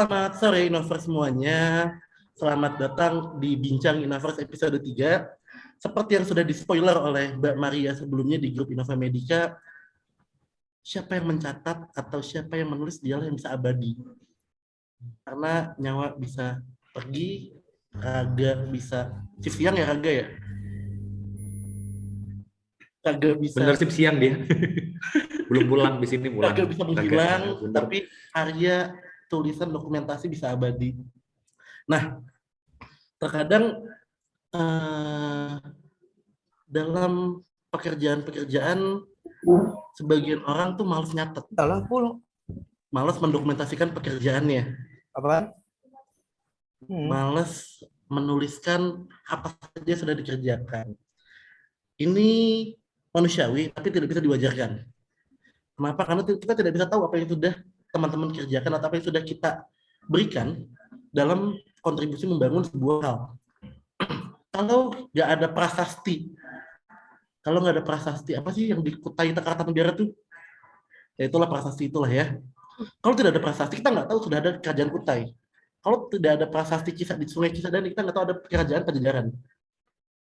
Selamat sore Innoverse semuanya. Selamat datang di Bincang Innoverse episode 3. Seperti yang sudah di-spoiler oleh Mbak Maria sebelumnya di grup Innova Medica, siapa yang mencatat atau siapa yang menulis dialah yang bisa abadi. Karena nyawa bisa pergi, raga bisa shift siang ya raga ya? Raga bisa Bener sih siang dia. Belum pulang di sini pulang. raga bisa menghilang, Bener. tapi karya tulisan dokumentasi bisa abadi. Nah, terkadang dalam pekerjaan-pekerjaan sebagian orang tuh malas nyatet, malas mendokumentasikan pekerjaannya, Apa? malas menuliskan apa saja sudah dikerjakan. Ini manusiawi, tapi tidak bisa diwajarkan. Kenapa? Karena kita tidak bisa tahu apa yang sudah teman-teman kerjakan atau apa yang sudah kita berikan dalam kontribusi membangun sebuah hal. Kalau nggak ada prasasti, apa sih yang di Kutai Kartanegara tuh? Ya itulah prasasti itulah ya. Kalau tidak ada prasasti, kita nggak tahu sudah ada kerajaan Kutai. Kalau tidak ada prasasti kisah di Sungai Cisadane, kita nggak tahu ada kerajaan Pajajaran.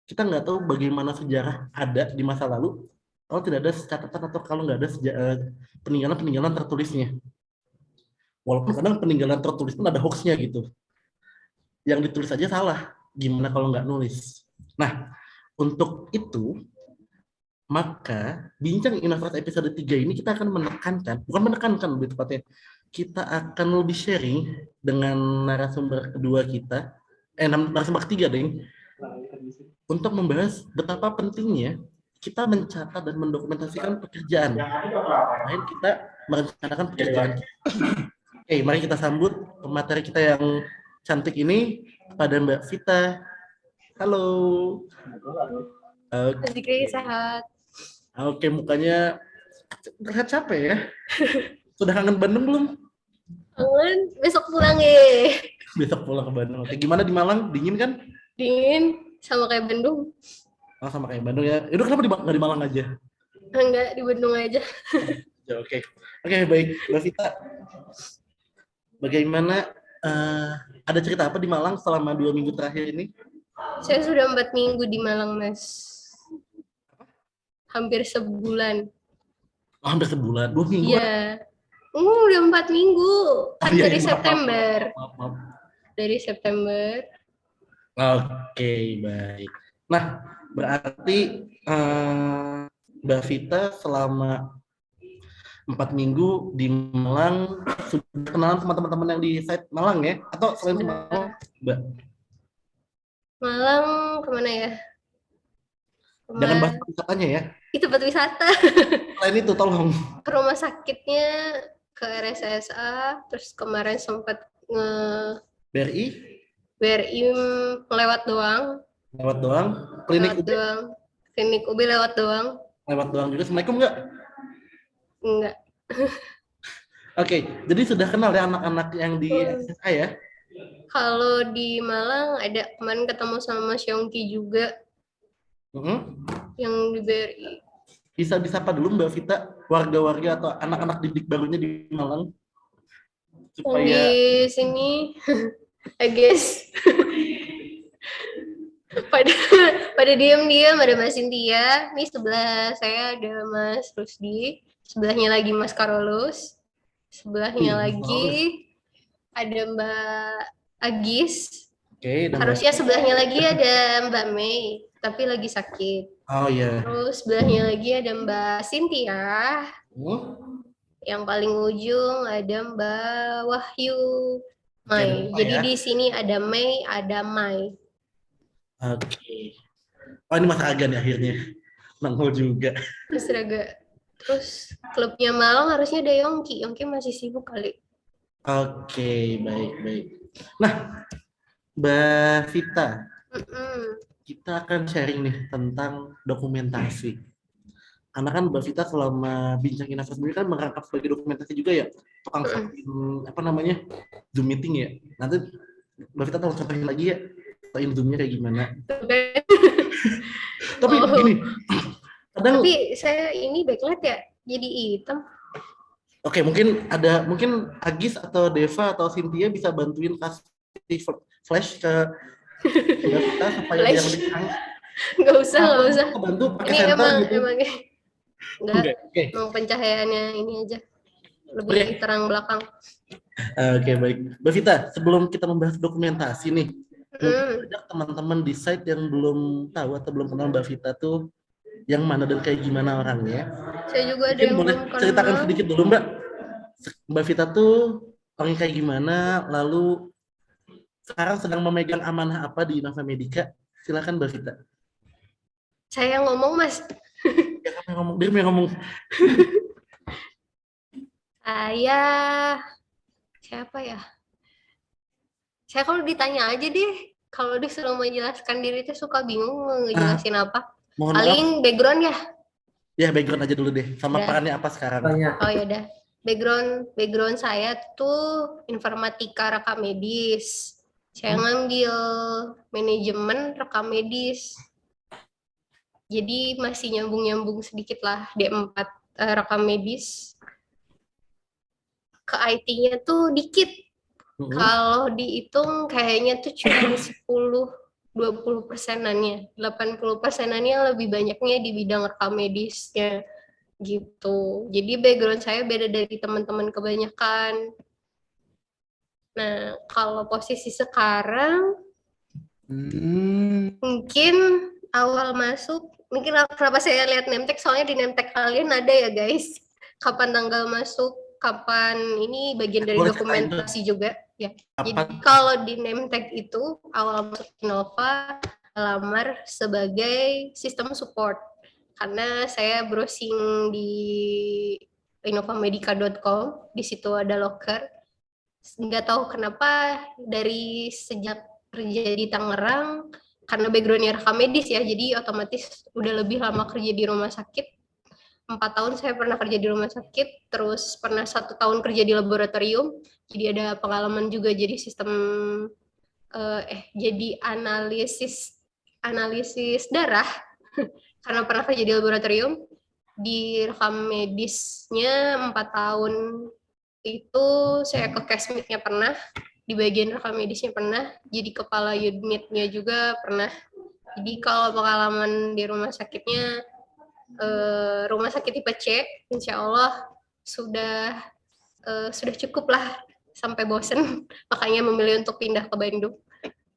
Kita nggak tahu bagaimana sejarah ada di masa lalu kalau tidak ada catatan atau kalau nggak ada peninggalan tertulisnya. Walaupun kadang peninggalan tertulis pun ada hoaxnya gitu. Yang ditulis aja salah. Gimana kalau nggak nulis? Nah, untuk itu, maka Bincang Innoverse episode 3 ini kita akan bukan lebih tepatnya, kita akan lebih sharing dengan narasumber kedua kita, narasumber ketiga deh, untuk membahas betapa pentingnya kita mencatat dan mendokumentasikan pekerjaan. Lain kita merencanakan pekerjaan. Oke, mari kita sambut pemateri kita yang cantik ini pada Mbak Vita. Halo. Oke, sehat. Oke, mukanya terlihat capek ya. Sudah kangen Bandung belum? Kangen, besok pulang ya. Besok pulang ke Bandung. Oke, gimana di Malang? Dingin kan? Dingin, sama kayak Bandung. Oh, sama kayak Bandung ya. Itu kenapa nggak di Malang aja? Enggak, di Bandung aja. Ya, oke. Oke, baik. Mbak Vita, bagaimana, ada cerita apa di Malang selama 2 minggu terakhir ini? Saya sudah 4 minggu di Malang, Mas. Hampir sebulan. Oh, hampir sebulan. 2 minggu? Iya. Udah 4 minggu. Kan iya, dari maaf, September. Maaf. Dari September. Oke, baik. Nah, berarti Mbak Vita selama 4 minggu di Malang sudah kenalan sama teman-teman yang di site Malang ya? Atau selain di Malang, Mbak? Malang kemana ya? Jangan bahas wisatanya ya. Itu tempat wisata. Selain itu, tolong. Ke rumah sakitnya, ke RSSA, terus kemarin sempat BRI? BRI lewat doang. Lewat doang. Klinik Lewat UB? doang. Klinik UB lewat doang. Lewat doang juga. Assalamualaikum nggak? Enggak. Oke, jadi sudah kenal ya anak-anak yang di SSA ya? Kalau di Malang ada kemarin ketemu sama Mas Yongki juga yang di BRI. Bisa disapa dulu Mbak Vita, warga-warga atau anak-anak didik barunya di Malang? Supaya Di sini, I guess. pada diam-diam ada Mas Cynthia. Ini sebelah saya ada Mas Rusdi. Sebelahnya lagi Mas Carolus. Sebelahnya lagi ada Mbak Agis. Oke, Harusnya sebelahnya lagi ada Mbak Mei, tapi lagi sakit. Oh iya. Terus sebelahnya lagi ada Mbak Cynthia. Yang paling ujung ada Mbak Wahyu Mai. Jadi ya. Di sini ada Mei, ada Mai. Oke. Oh ini Mas Aga nih akhirnya. Nangol juga. Terus klubnya Malang harusnya ada Yongki. Yongki masih sibuk kali. Oke, baik. Nah, Mbak Vita, kita akan sharing nih tentang dokumentasi. Karena kan Mbak Vita selama Bincang Innoverse sendiri kan merangkap sebagai dokumentasi juga ya, tukang Zoom meeting ya. Nanti Mbak Vita tolong contohin lagi ya, Zoom-nya kayak gimana. Tapi gini, tapi saya ini backlight ya, jadi hitam. Oke, mungkin Agis atau Deva atau Cynthia bisa bantuin kasih flash ke Mbak Vita supaya dia Flash, lebih terang. nggak usah. Aku bantu pakai Ini senter emang gitu. emang nggak, Oke, oke. emang pencahayaannya ini aja lebih Oke. terang belakang. Oke, baik. Mbak Vita, sebelum kita membahas dokumentasi nih, mungkin Hmm, banyak teman-teman di site yang belum tahu atau belum kenal Mbak Vita tuh yang mana dan kayak gimana orangnya. saya juga ada Mungkin yang boleh belum ceritakan kenal. sedikit dulu Mbak. Mbak Vita tuh orangnya kayak gimana, lalu sekarang sedang memegang amanah apa di Innova Medica? Silakan Mbak Vita. Saya ngomong Mas, Ya, kamu yang ngomong, dia yang ngomong. saya siapa ya? Saya kalau ditanya aja deh, kalau disuruh menjelaskan diri itu suka bingung mau Ah, ngejelasin apa. mohon maaf. Paling background ya, Ya, background aja dulu deh. Sama udah. perannya apa sekarang? Oh ya udah. Background saya tuh informatika rekam medis. Saya ngambil manajemen rekam medis. Jadi masih nyambung-nyambung sedikit lah D4 rekam medis. Ke IT-nya tuh dikit. Mm-mm. Kalau dihitung kayaknya tuh cuma 10-20%-annya. 80%-annya lebih banyaknya di bidang rekam medisnya gitu. Jadi background saya beda dari teman-teman kebanyakan. Nah, kalau posisi sekarang mungkin awal masuk, mungkin kenapa saya lihat nemtek, soalnya di nemtek kalian ada ya guys, kapan tanggal masuk, kapan ini bagian dari Boleh ceritain tuh dokumentasi juga ya. Jadi apa? kalau di nemtek itu awal masuk Innova lamar sebagai sistem support, karena saya browsing di innovamedica.com, di situ ada loker. Nggak tahu kenapa dari sejak kerja di Tangerang, karena backgroundnya rekam medis ya, jadi otomatis udah lebih lama kerja di rumah sakit. 4 tahun saya pernah kerja di rumah sakit, terus pernah 1 tahun kerja di laboratorium, jadi ada pengalaman juga jadi sistem jadi analisis analisis darah karena pernah kerja di laboratorium. Di rekam medisnya 4 tahun itu saya ke Kesmiknya pernah, di bagian rekam medisnya pernah, jadi kepala unitnya juga pernah. Jadi kalau pengalaman di rumah sakitnya, rumah sakit tipe C, insya Allah sudah cukup lah sampai bosen, makanya memilih untuk pindah ke Bandung.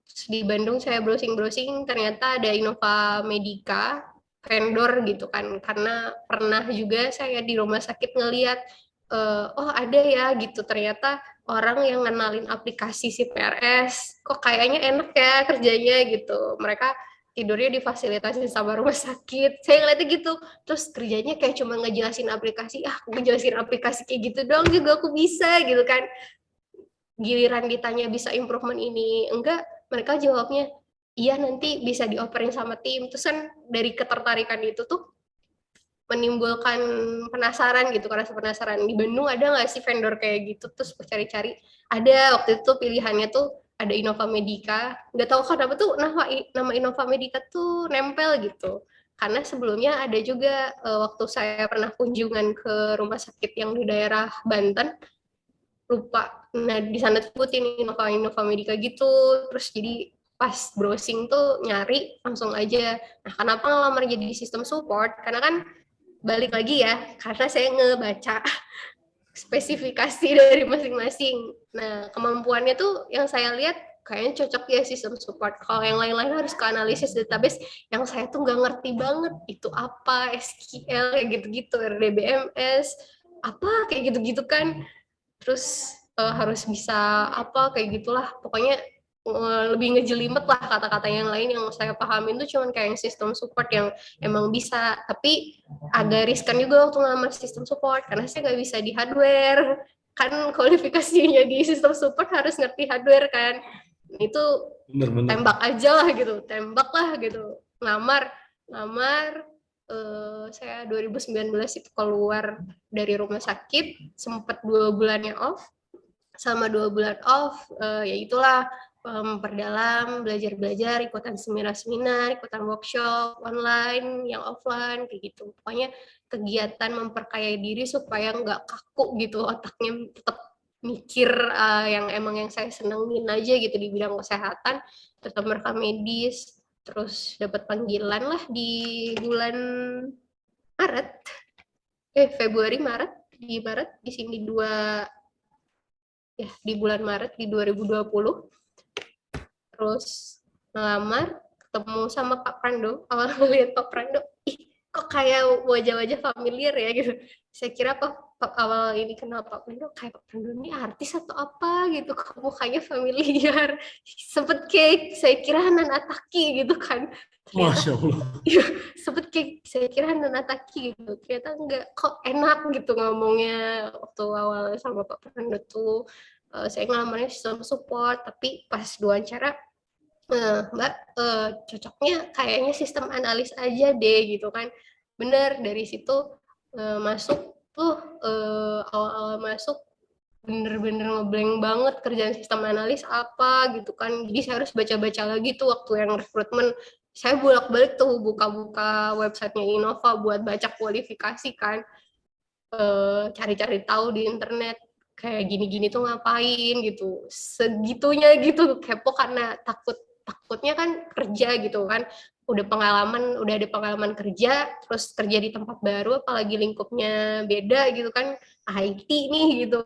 Terus di Bandung saya browsing-browsing, ternyata ada Innova Medica, vendor gitu kan, karena pernah juga saya di rumah sakit ngeliat, oh ada ya gitu, ternyata orang yang ngenalin aplikasi CPRS, kok kayaknya enak ya kerjanya gitu. Mereka tidurnya difasilitasi sama rumah sakit. Saya ngeliatnya gitu. Terus kerjanya kayak cuma ngejelasin aplikasi. Ah, ngejelasin aplikasi kayak gitu doang juga aku bisa gitu kan. Giliran ditanya bisa improvement ini enggak, mereka jawabnya iya nanti bisa dioperin sama tim. Terus kan dari ketertarikan itu tuh menimbulkan penasaran gitu, karena penasaran di Bandung ada nggak sih vendor kayak gitu. Terus aku cari-cari, ada. Waktu itu pilihannya tuh ada Innova Medica, nggak tahu kenapa tuh nama Innova Medica tuh nempel gitu, karena sebelumnya ada juga waktu saya pernah kunjungan ke rumah sakit yang di daerah Banten, lupa, nah di sana sebutin Innova Innova Medica gitu. Terus jadi pas browsing tuh nyari langsung aja. Nah, kenapa ngelamar jadi sistem support, karena kan balik lagi ya, karena saya ngebaca spesifikasi dari masing-masing. Nah, kemampuannya tuh yang saya lihat kayaknya cocok ya sistem support. Kalau yang lain-lain harus ke analisis database, yang saya tuh nggak ngerti banget itu apa, SQL kayak gitu-gitu, RDBMS, apa kayak gitu-gitu kan. Terus harus bisa apa kayak gitulah. Pokoknya lebih ngejelimet lah kata-kata yang lain. Yang saya pahamin tuh cuman kayak sistem support yang emang bisa, tapi agak riskan juga waktu ngelamar sistem support karena saya nggak bisa di hardware, kan kualifikasinya di sistem support harus ngerti hardware kan. Itu Bener-bener. tembak aja lah gitu, tembak lah gitu, ngamar saya 2019 itu keluar dari rumah sakit, sempat 2 bulannya off. Sama 2 bulan off, ya itulah memperdalam, belajar-belajar, ikutan seminar-seminar, ikutan workshop online, yang offline, kayak gitu. Pokoknya kegiatan memperkaya diri supaya nggak kaku gitu, otaknya tetap mikir yang emang yang saya senengin aja gitu di bidang kesehatan, tetap merekam medis, terus dapat panggilan lah di bulan Maret, Februari, Maret di sini di bulan Maret di 2020. Terus ngelamar, ketemu sama Pak Prando. Awal ngeliat Pak Prando, ih kok kayak wajah-wajah familiar ya gitu. Saya kira awal ini kenal Pak Prando, kayak Pak Prando ini artis atau apa gitu, kok mukanya familiar. Sempet kayak saya kira Hanan Ataki gitu kan. Ternyata Masya Allah. sempet kayak saya kira Hanan Ataki gitu. Ternyata enggak, kok enak gitu ngomongnya waktu awal sama Pak Prando tuh. Saya ngelamarnya sistem support, tapi pas diwawancara Mbak, cocoknya kayaknya sistem analis aja deh gitu kan. Bener, dari situ masuk tuh awal-awal masuk bener-bener ngeblank banget kerjaan sistem analis apa gitu kan. Jadi saya harus baca-baca lagi tuh waktu yang rekrutmen. Saya bolak-balik tuh buka-buka websitenya Innova buat baca kualifikasi kan. Cari-cari tahu di internet kayak gini-gini tuh ngapain gitu. Segitunya gitu kepo karena takutnya kan kerja gitu kan, udah ada pengalaman kerja, terus kerja di tempat baru, apalagi lingkupnya beda gitu kan, IT nih gitu.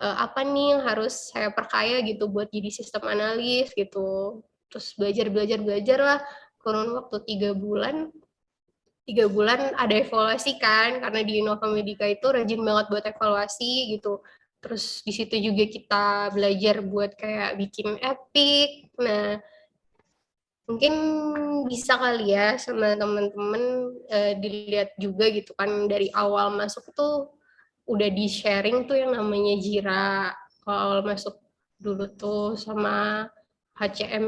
Apa nih yang harus saya perkaya gitu buat jadi sistem analis gitu. Terus belajar lah, kurun waktu 3 bulan ada evaluasi kan, karena di Innova Medica itu rajin banget buat evaluasi gitu. Terus di situ juga kita belajar buat kayak bikin epic. Nah, mungkin bisa kali ya sama teman-teman dilihat juga gitu kan, dari awal masuk tuh udah di sharing tuh yang namanya Jira. Kalau awal masuk dulu tuh sama HCM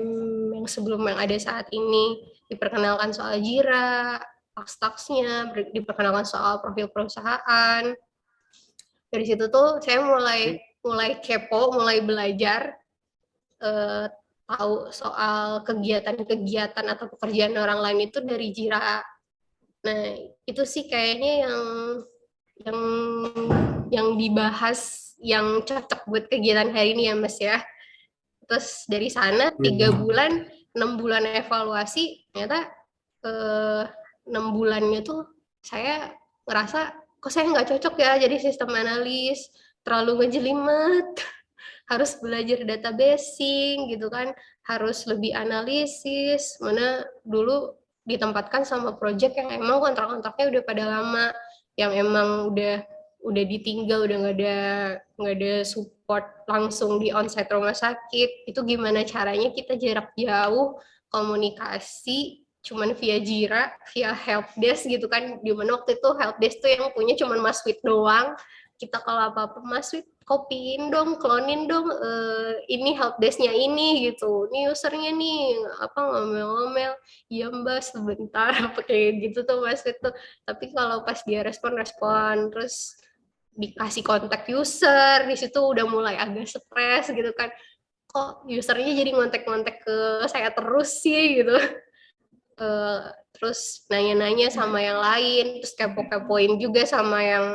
yang sebelum yang ada saat ini diperkenalkan soal Jira, tax-taxnya, diperkenalkan soal profil perusahaan. Dari situ tuh saya mulai kepo, mulai belajar eh, tahu soal kegiatan-kegiatan atau pekerjaan orang lain itu dari Jira. Nah, itu sih kayaknya yang yang dibahas yang cocok buat kegiatan hari ini ya Mas ya. Terus dari sana 3 bulan, 6 bulan evaluasi, ternyata 6 bulannya tuh saya ngerasa kok saya nggak cocok ya jadi sistem analis, terlalu ngejelimet, harus belajar databasing gitu kan, harus lebih analisis, mana dulu ditempatkan sama project yang emang kontrak-kontraknya udah pada lama, yang emang udah ditinggal, udah nggak ada support langsung di onsite rumah sakit. Itu gimana caranya kita jarak jauh komunikasi cuman via Jira, via helpdesk gitu kan, di mana waktu itu helpdesk tuh yang punya cuman Mas Wid doang. Kita kalau apa-apa, Mas Wid copyin dong, klonin dong ini helpdesk-nya ini gitu. Ini usernya nih apa ngomel-ngomel, iya Mbak sebentar apa kayak gitu tuh Mas Wid tuh. Tapi kalau pas dia respon terus dikasih kontak user, di situ udah mulai agak stres gitu kan. Kok usernya jadi ngontek-ngontek ke saya terus sih gitu. Terus nanya-nanya sama yang lain, terus kepo-kepoin juga sama yang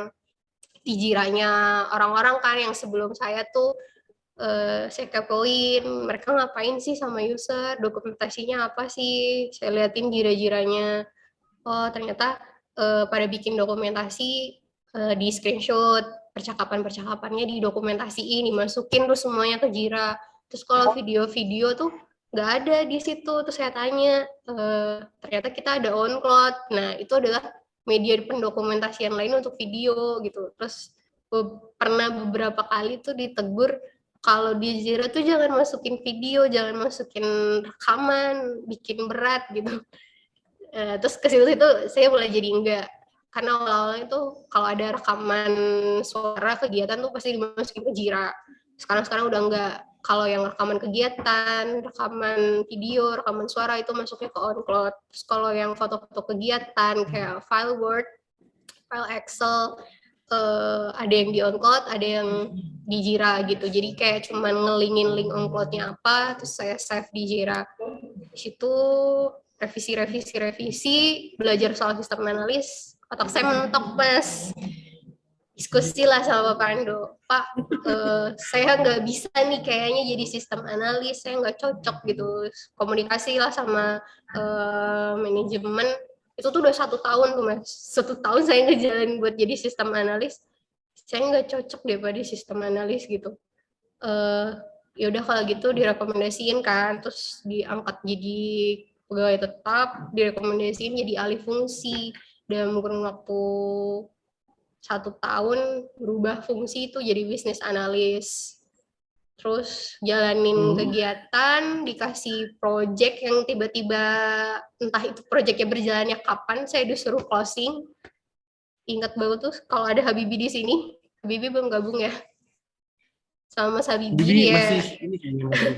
dijiranya orang-orang kan yang sebelum saya tuh saya kepoin mereka ngapain sih sama user, dokumentasinya apa sih, saya liatin jira-jiranya. Oh ternyata pada bikin dokumentasi di screenshot percakapan-percakapannya, di dokumentasiin, dimasukin terus semuanya ke Jira. Terus kalau video-video tuh nggak ada di situ. Terus saya tanya, ternyata kita ada OnCloud. Nah itu adalah media pendokumentasian lain untuk video gitu. Terus pernah beberapa kali tuh ditegur kalau di Jira tuh jangan masukin video, jangan masukin rekaman, bikin berat gitu. Terus ke situ saya mulai jadi enggak, karena awal-awalnya tuh kalau ada rekaman suara kegiatan tuh pasti dimasukin ke Jira. Sekarang udah enggak. Kalau yang rekaman kegiatan, rekaman video, rekaman suara itu masuknya ke OnCloud. Terus kalau yang foto-foto kegiatan kayak file Word, file Excel, ada yang di OnCloud, ada yang di Jira gitu. Jadi kayak cuman ngelingin link OnCloud-nya apa, terus saya save di Jira. Di situ revisi, belajar soal sistem analis, otak saya mentok, Mas. Diskusi lah sama Pak Ando, Pak, saya nggak bisa nih kayaknya jadi sistem analis, saya nggak cocok gitu. Komunikasi lah sama manajemen, itu tuh udah 1 tahun tuh Mas, 1 tahun saya ngejalanin buat jadi sistem analis, saya nggak cocok deh pada sistem analis gitu. Ya udah kalau gitu direkomendasiin kan, terus diangkat jadi pegawai tetap, direkomendasiin jadi alih fungsi dalam kurun waktu 1 tahun, berubah fungsi itu jadi bisnis analis. Terus jalanin kegiatan, dikasih project yang tiba-tiba entah itu projectnya berjalannya kapan, saya disuruh closing. Ingat banget tuh kalau ada Habibie di sini. Habibie belum gabung ya? Sama Mas Habibie Bibi ya. masih ini kayaknya masih.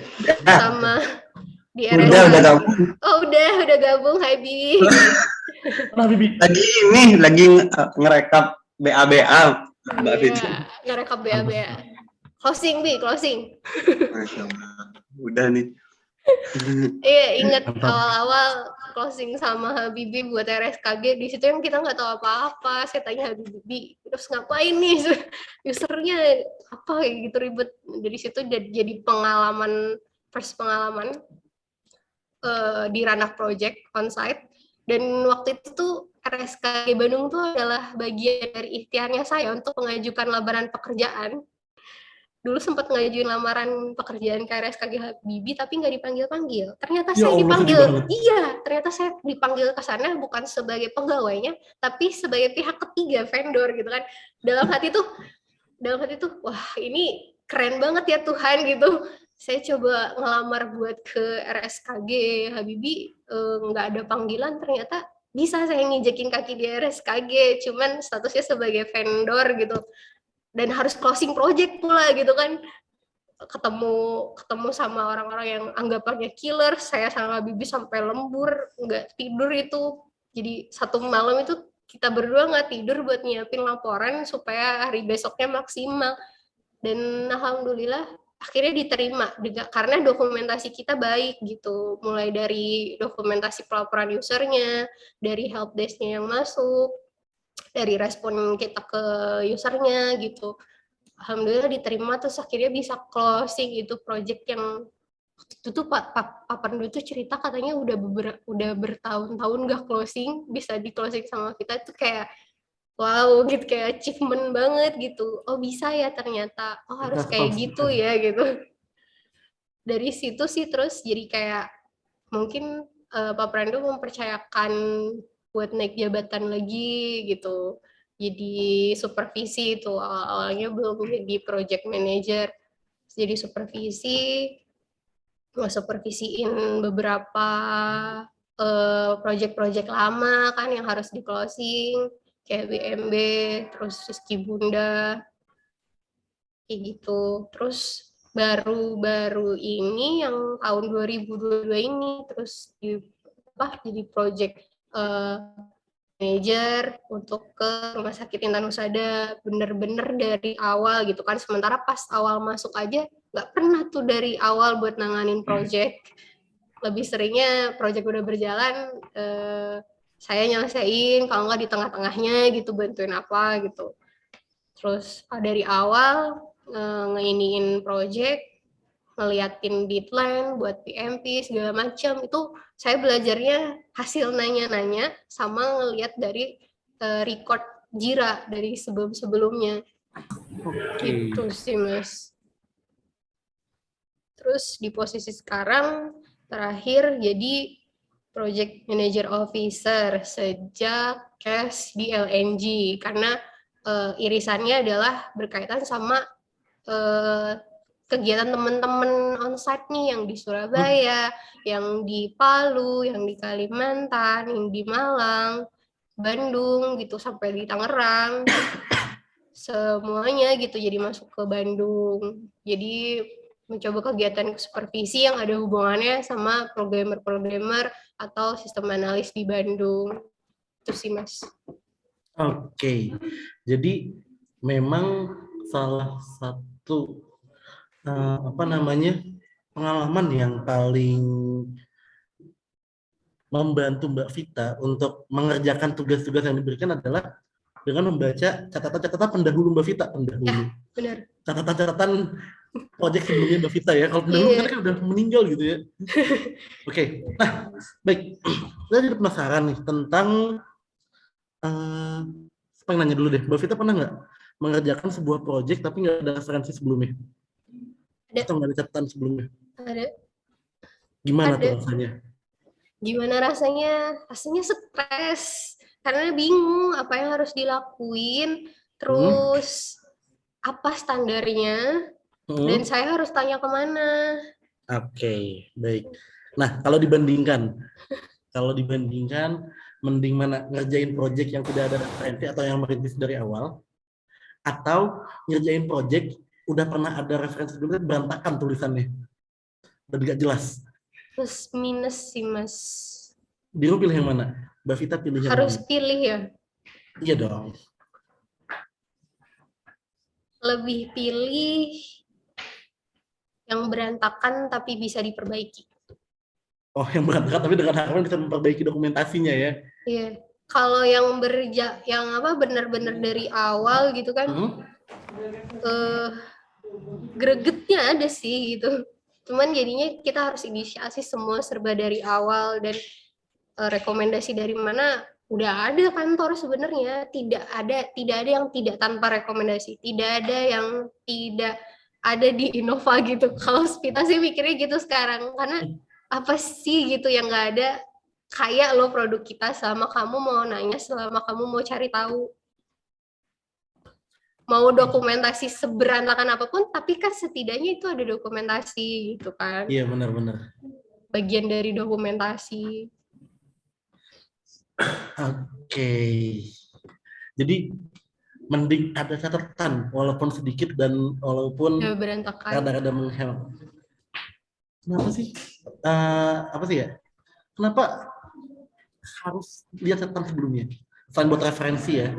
Sama di RSK. Udah gabung. Oh udah gabung Habibie. Nah, Bibi. Lagi ngerekap BA Mbak Vivi. Iya, ngerekap BA. Closing, Bi, closing. Masya Allah. Udah nih. Iya, ingat awal-awal closing sama Habibie buat RSKG, di situ yang kita nggak tahu apa-apa. Saya tanya Habibie, terus ngapain nih usernya apa kayak gitu ribet. Dari situ jadi first pengalaman di ranah project on-site. Dan waktu itu tuh RSKG Bandung tuh adalah bagian dari ikhtiarnya saya untuk mengajukan lamaran pekerjaan. Dulu sempat ngajuin lamaran pekerjaan ke RSKG Habibie tapi nggak dipanggil-panggil. Ternyata saya dipanggil. Iya, ternyata saya dipanggil ke sana bukan sebagai pegawainya, tapi sebagai pihak ketiga, vendor gitu kan. Dalam hati tuh, wah ini keren banget ya Tuhan gitu. Saya coba ngelamar buat ke RSKG Habibie, nggak ada panggilan, ternyata bisa saya nginjekin kaki di RSKG, cuman statusnya sebagai vendor gitu. Dan harus closing project pula gitu kan, ketemu sama orang-orang yang anggapannya killer. Saya sama Bibi sampai lembur nggak tidur itu, jadi 1 malam itu kita berdua nggak tidur buat nyiapin laporan supaya hari besoknya maksimal. Dan alhamdulillah akhirnya diterima karena dokumentasi kita baik gitu, mulai dari dokumentasi pelaporan usernya, dari helpdesk-nya yang masuk, dari respon kita ke usernya gitu. Alhamdulillah diterima, terus akhirnya bisa closing itu project yang itu tuh Pak Pandu itu cerita katanya udah bertahun-tahun gak closing, bisa di closing sama kita. Itu kayak wow gitu, kayak achievement banget gitu. Oh bisa ya ternyata, oh harus kayak gitu ya gitu. Dari situ sih terus jadi kayak mungkin Pak Pandu mempercayakan buat naik jabatan lagi gitu. Jadi supervisi itu awalnya belum jadi project manager, jadi supervisiin beberapa project-project lama kan yang harus di closing kayak BMB, terus Rizky Bunda kayak gitu. Terus baru-baru ini yang tahun 2022 ini terus jadi project manager untuk ke Rumah Sakit Intan Husada, bener-bener dari awal gitu kan. Sementara pas awal masuk aja nggak pernah tuh dari awal buat nanganin project. Lebih seringnya project udah berjalan, saya nyelesain, kalau nggak di tengah-tengahnya gitu, bantuin apa gitu. Terus dari awal ngeiniin project, ngeliatin deadline buat PMP segala macam, itu saya belajarnya hasil nanya-nanya sama ngeliat dari record Jira dari sebelum-sebelumnya. Gitu sih Mas. Terus di posisi sekarang terakhir jadi project manager officer sejak cash di LNG, karena irisannya adalah berkaitan sama kegiatan teman-teman onsite nih yang di Surabaya, yang di Palu, yang di Kalimantan, yang di Malang, Bandung gitu, sampai di Tangerang. Semuanya gitu jadi masuk ke Bandung. Jadi mencoba kegiatan supervisi yang ada hubungannya sama programmer-programmer atau sistem analis di Bandung. Itu sih Mas. Oke. Jadi memang salah satu pengalaman yang paling membantu Mbak Vita untuk mengerjakan tugas-tugas yang diberikan adalah dengan membaca catatan-catatan pendahulu Mbak Vita, pendahulu. Benar. Catatan-catatan proyek sebelumnya Mbak Vita ya. Kalau pendahulu Iya. kan udah meninggal gitu ya. Oke, nah baik. Saya jadi penasaran nih tentang pengen nanya dulu deh, Mbak Vita pernah nggak mengerjakan sebuah proyek tapi nggak ada referensi sebelumnya? Ada. Atau nggak ada catatan sebelumnya? Ada. Gimana Ada. tuh rasanya? Gimana rasanya? Rasanya stres. Karena bingung apa yang harus dilakuin. Terus apa standarnya. Dan saya harus tanya kemana. Oke, baik. Nah, kalau dibandingkan, mending mana ngerjain project yang tidak ada referensi atau yang merintis dari awal, atau ngerjain project udah pernah ada referensi sebelumnya berantakan tulisannya, lebih gak jelas. Plus minus sih Mas. Biru pilih yang mana? Mbak Vita pilih yang Harus mana? pilih ya. Iya dong. Lebih pilih yang berantakan tapi bisa diperbaiki. Oh, yang berantakan tapi dengan harapan bisa memperbaiki dokumentasinya ya. Iya. Kalau yang benar-benar dari awal gitu kan, gregetnya ada sih gitu. Cuman jadinya kita harus inisiasi semua serba dari awal dan rekomendasi dari mana udah ada kantor sebenarnya. Tidak ada yang tidak tanpa rekomendasi. Tidak ada yang tidak ada di Innova gitu. Kalau kita sih mikirnya gitu sekarang, karena apa sih gitu yang nggak ada kayak lo produk kita selama kamu mau nanya, selama kamu mau cari tahu. Mau dokumentasi seberantakan apapun, tapi kan setidaknya itu ada dokumentasi gitu kan. Iya, benar-benar. Bagian dari dokumentasi. Oke. Jadi mending ada catatan walaupun sedikit dan walaupun Ya, berantakan. rada-rada menghemat. Kenapa sih? Apa sih ya? Kenapa harus lihat catatan sebelumnya? Selain buat referensi ya,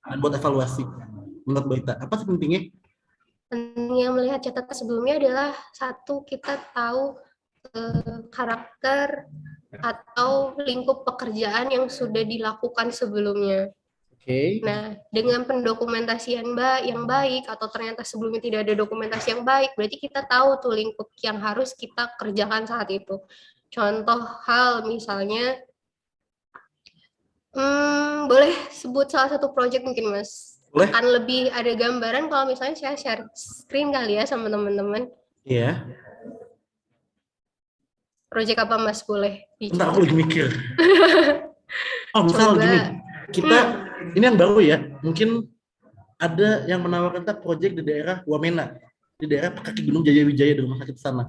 dan buat evaluasi. Menurut Mbak Ita, apa sih pentingnya? Pentingnya melihat catatan sebelumnya adalah satu, kita tahu karakter atau lingkup pekerjaan yang sudah dilakukan sebelumnya. Oke. Nah, dengan pendokumentasian yang baik atau ternyata sebelumnya tidak ada dokumentasi yang baik, berarti kita tahu tuh lingkup yang harus kita kerjakan saat itu. Contoh hal misalnya, boleh sebut salah satu project mungkin Mas? Boleh. Akan lebih ada gambaran kalau misalnya saya share screen kali ya sama teman-teman. Iya. Project apa Mas boleh? Bentar, aku lagi mikir. Oh, misal Coba. gini, kita ini yang baru ya, mungkin ada yang menawarkan kita project di daerah Wamena, di daerah kaki Gunung Jayawijaya di rumah sakit sana.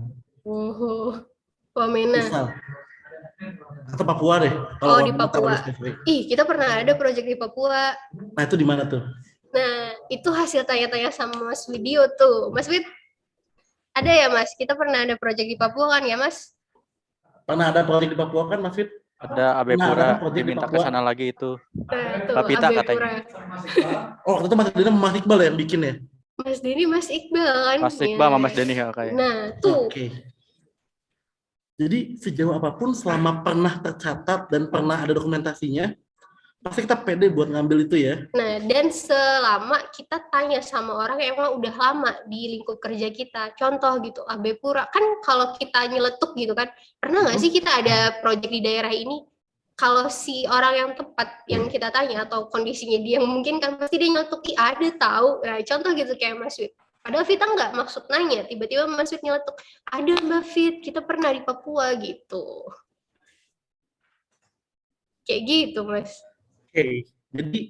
Wamena. Misal. Atau Papua deh. Oh, di Papua. Ih, kita pernah ada project di Papua. Nah, itu di mana tuh? Nah, itu hasil tanya-tanya sama Mas Widio tuh. Mas Wid, ada ya Mas? Kita pernah ada project di Papua kan ya Mas? Pernah ada project di Papua kan Mas Fit? Ada AB Pura, diminta ke sana lagi itu. Nah, itu Mbak Vita AB katanya. Pura. Oh, waktu itu Mas Dina Mas Iqbal yang bikin ya? Mas Denny, Mas Iqbal kan? Mas Iqbal sama Mas Denny kayak. Nah, tuh. Oke. Jadi sejauh apapun selama pernah tercatat dan pernah ada dokumentasinya, pasti kita pede buat ngambil itu ya. Nah, dan selama kita tanya sama orang yang emang udah lama di lingkup kerja kita. Contoh gitu, AB Pura. Kan kalau kita nyeletuk gitu kan, pernah nggak sih kita ada project di daerah ini? Kalau si orang yang tepat yang kita tanya atau kondisinya dia mungkin kan pasti dia nyeletuk, "Ih, ada tahu." Nah, contoh gitu kayak Mas Wid. Padahal Vita nggak maksud nanya, tiba-tiba Mas Wid nyeletuk, "Ada Mbak Fit, kita pernah di Papua," gitu. Kayak gitu, Mas. Oke, jadi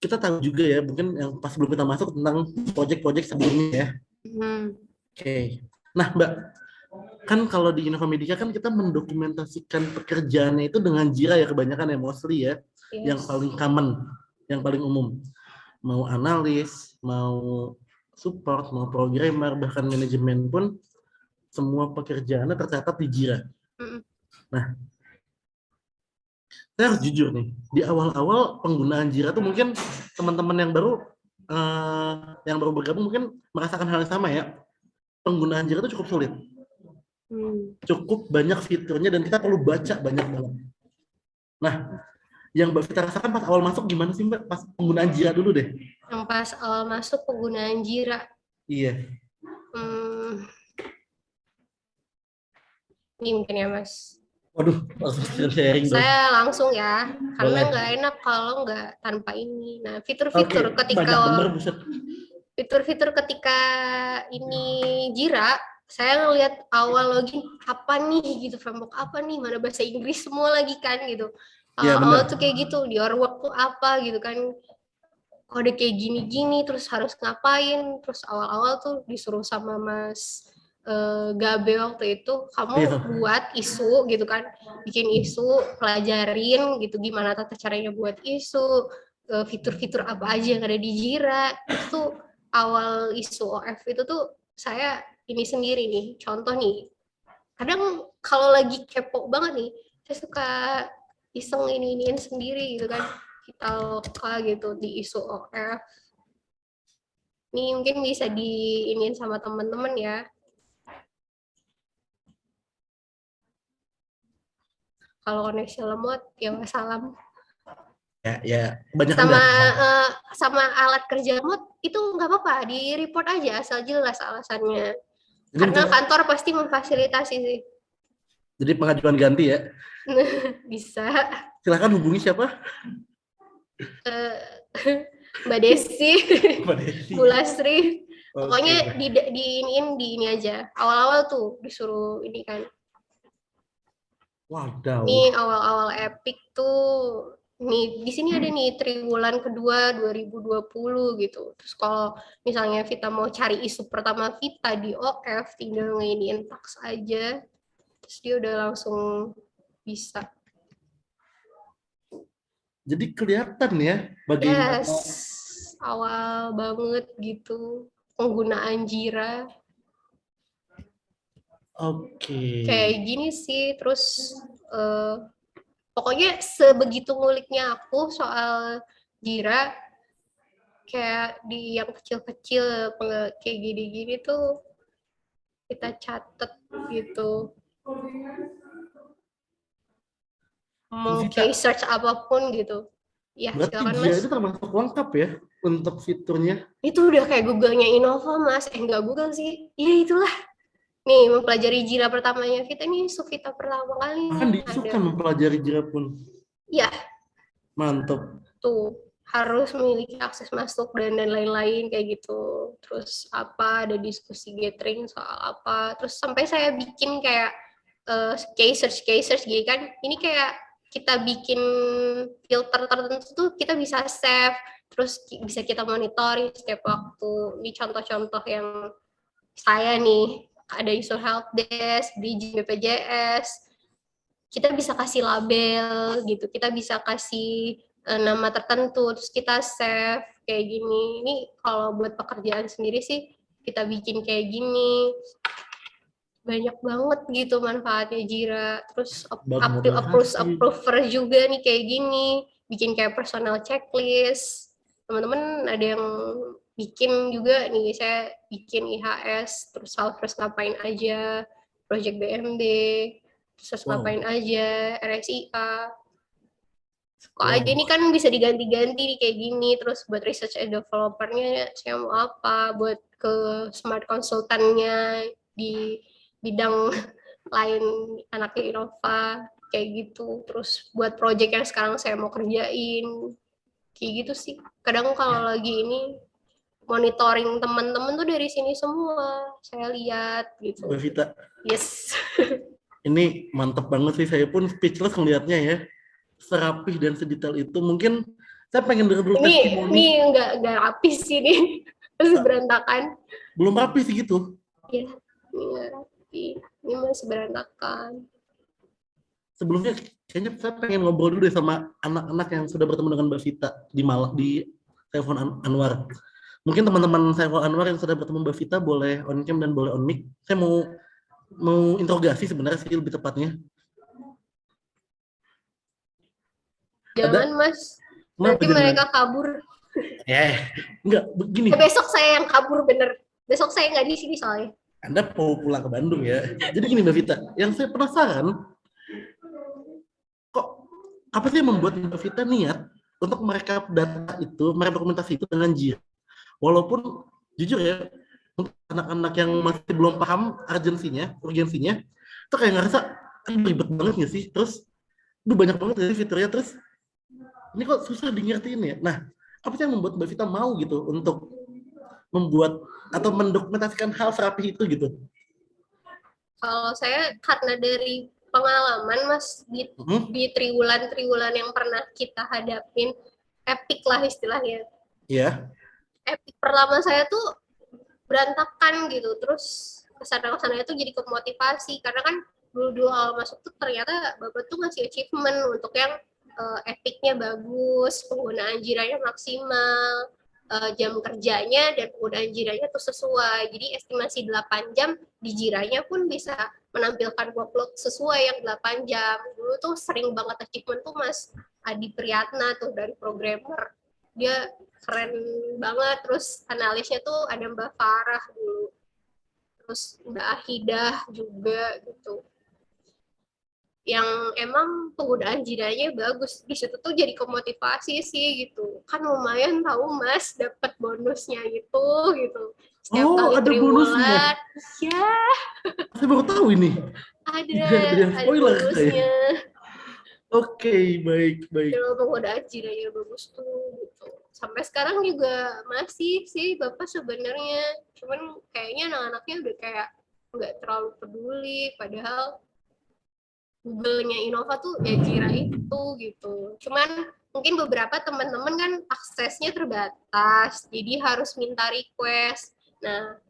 kita tahu juga ya, mungkin yang pas sebelum kita masuk tentang project-project sebelumnya ya. Oke. Nah, Mbak, kan kalau di Innova Medica kan kita mendokumentasikan pekerjaannya itu dengan Jira ya kebanyakan ya, mostly ya, Yes. yang paling common, yang paling umum. Mau analis, mau support, mau programmer, bahkan manajemen pun semua pekerjaannya tercatat di Jira. Nah, Saya harus jujur nih, di awal-awal penggunaan Jira tuh mungkin teman-teman yang baru bergabung mungkin merasakan hal yang sama ya. Penggunaan Jira itu cukup sulit, cukup banyak fiturnya dan kita perlu baca banyak banget. Nah, yang Mbak Vita rasakan pas awal masuk gimana sih Mbak? Pas penggunaan Jira dulu deh. Yang pas awal masuk penggunaan Jira. Iya. Ini mungkin ya Mas. Waduh, langsung sharing dong. Saya langsung ya, karena Boleh. nggak enak kalau nggak tanpa ini. Nah, fitur-fitur Oke, banyak bener, buset. fitur-fitur ketika ini Jira, saya ngelihat awal login apa nih gitu, framework apa nih, mana bahasa Inggris semua lagi kan gitu. Iya, Awal bener. tuh kayak gitu, di your work tuh apa gitu kan. Kode kayak gini-gini, terus harus ngapain, terus awal-awal tuh disuruh sama Mas Gabe waktu itu, kamu Iya. buat isu gitu kan, bikin isu, pelajarin gitu gimana tata caranya buat isu, fitur-fitur apa aja yang ada di Jira. Itu awal isu OF itu tuh saya ini sendiri nih, contoh nih, kadang kalau lagi kepo banget nih, saya suka iseng iniin sendiri gitu kan, kita loka gitu di isu OF. Ini mungkin bisa diinin sama teman-teman ya. Kalau koneksi lemot ya salam. Ya, banyak Sama bener. sama alat kerja lemot itu nggak apa-apa, di report aja asal jelas alasannya. Jadi, Karena kantor pasti memfasilitasi sih. jadi pengajuan ganti ya. Bisa. Silakan hubungi siapa? Mbak Desi, Mbak Desi. Bu Lasri. Oke. Pokoknya di ini aja. Awal-awal tuh disuruh ini kan. Wadaw. Ini awal-awal Epic tuh, nih di sini ada nih triwulan kedua 2020 gitu. Terus kalau misalnya Vita mau cari isu pertama Vita di OF, tinggal ngeiniin tax aja, terus dia udah langsung bisa. Jadi kelihatan ya bagaimana. Yes, awal banget gitu penggunaan Jira. Oke. Kayak gini sih, terus pokoknya sebegitu nguliknya aku soal Jira, kayak di yang kecil-kecil kayak gini-gini tuh kita catet gitu. Mau kayak search apapun gitu. Ya, Berarti silakan Jira Mas. itu termasuk lengkap ya untuk fiturnya. Itu udah kayak Google-nya Innova Mas. Enggak Google sih. Ya itulah. Nih, mempelajari Jira pertamanya Vita, ini Vita pertama kali. Kan disuka mempelajari Jira pun. Iya. Mantap. Tuh, harus memiliki akses masuk dan lain-lain kayak gitu. Terus apa, ada diskusi gathering soal apa. Terus sampai saya bikin kayak case search gini kan. Ini kayak kita bikin filter tertentu tuh kita bisa save. Terus bisa kita monitoring setiap waktu. Ini contoh-contoh yang saya nih, ada isu helpdesk, bridging BPJS, kita bisa kasih label gitu, kita bisa kasih nama tertentu, terus kita save kayak gini. Ini kalau buat pekerjaan sendiri sih kita bikin kayak gini, banyak banget gitu manfaatnya Jira. Terus approver juga nih kayak gini, bikin kayak personal checklist. Teman-teman ada yang bikin juga nih, saya bikin IHS, terus harus ngapain aja, project BMD, terus ngapain aja, RSIA. Kok aja ini kan bisa diganti-ganti nih kayak gini, terus buat research and developer-nya saya mau apa, buat ke smart consultant-nya di bidang lain anaknya Innova, kayak gitu. Terus buat project yang sekarang saya mau kerjain, kayak gitu sih. Kadang kalau lagi ini monitoring teman-teman tuh dari sini semua saya lihat gitu. Mbak Vita. Yes. Ini mantap banget sih, saya pun speechless ngelihatnya ya. Serapih dan sedetail itu. Mungkin saya pengen dengar dulu testimoni. Ini nggak rapi sih nih. Masih berantakan. Belum rapi sih gitu. Iya, ini nggak rapi. Ini masih berantakan. Sebelumnya kayaknya saya pengen ngobrol dulu deh sama anak-anak yang sudah bertemu dengan Mbak Vita di telepon Anwar. Mungkin teman-teman saya Anwar yang sudah bertemu Mbak Vita boleh on cam dan boleh on mic. Saya mau interogasi sebenarnya sih lebih tepatnya. Jangan Mas, Kenapa nanti jangan? mereka kabur. Enggak, begini. Besok saya yang kabur bener. Besok saya nggak di sini soalnya. Anda mau pulang ke Bandung ya. Jadi gini Mbak Vita, yang saya penasaran, kok apa sih yang membuat Mbak Vita niat untuk merekap data itu, meredokumentasi itu dengan Jira? Walaupun jujur ya, untuk anak-anak yang masih belum paham urgensinya, itu kayak ngerasa ribet banget nggak sih? Terus, banyak banget ya fiturnya, terus ini kok susah di ngertiin ya? Nah, apa sih yang membuat Mbak Vita mau gitu untuk membuat atau mendokumentasikan hal serapi itu gitu? Kalau saya karena dari pengalaman Mas di triwulan yang pernah kita hadapin, epic lah istilahnya. Iya. Epic pertama saya tuh berantakan gitu, terus kesana itu jadi kemotivasi karena kan dulu awal masuk tuh ternyata Bapak tuh ngasih achievement untuk yang epicnya bagus, penggunaan jiranya maksimal, jam kerjanya dan penggunaan jiranya tuh sesuai. Jadi estimasi 8 jam di jiranya pun bisa menampilkan workload sesuai yang 8 jam. Dulu tuh sering banget achievement tuh Mas Adi Priyatna tuh dari programmer. Dia keren banget, terus analisnya tuh ada Mbak Farah dulu. Terus Mbak Ahidah juga gitu. Yang emang penggunaan jiranya bagus di situ tuh jadi kemotivasi sih gitu, kan lumayan tahu Mas dapat bonusnya gitu setiap kali ada bonusnya. ya Saya baru tahu ini. ada bonusnya. Oke, baik. Kalau penggunaan jiranya bagus tuh gitu. Sampai sekarang juga masih sih Bapak sebenarnya, cuman kayaknya anak-anaknya udah kayak nggak terlalu peduli, padahal Google-nya Innova tuh ya Jira itu gitu. Cuman mungkin beberapa teman-teman kan aksesnya terbatas, jadi harus minta request. Nah,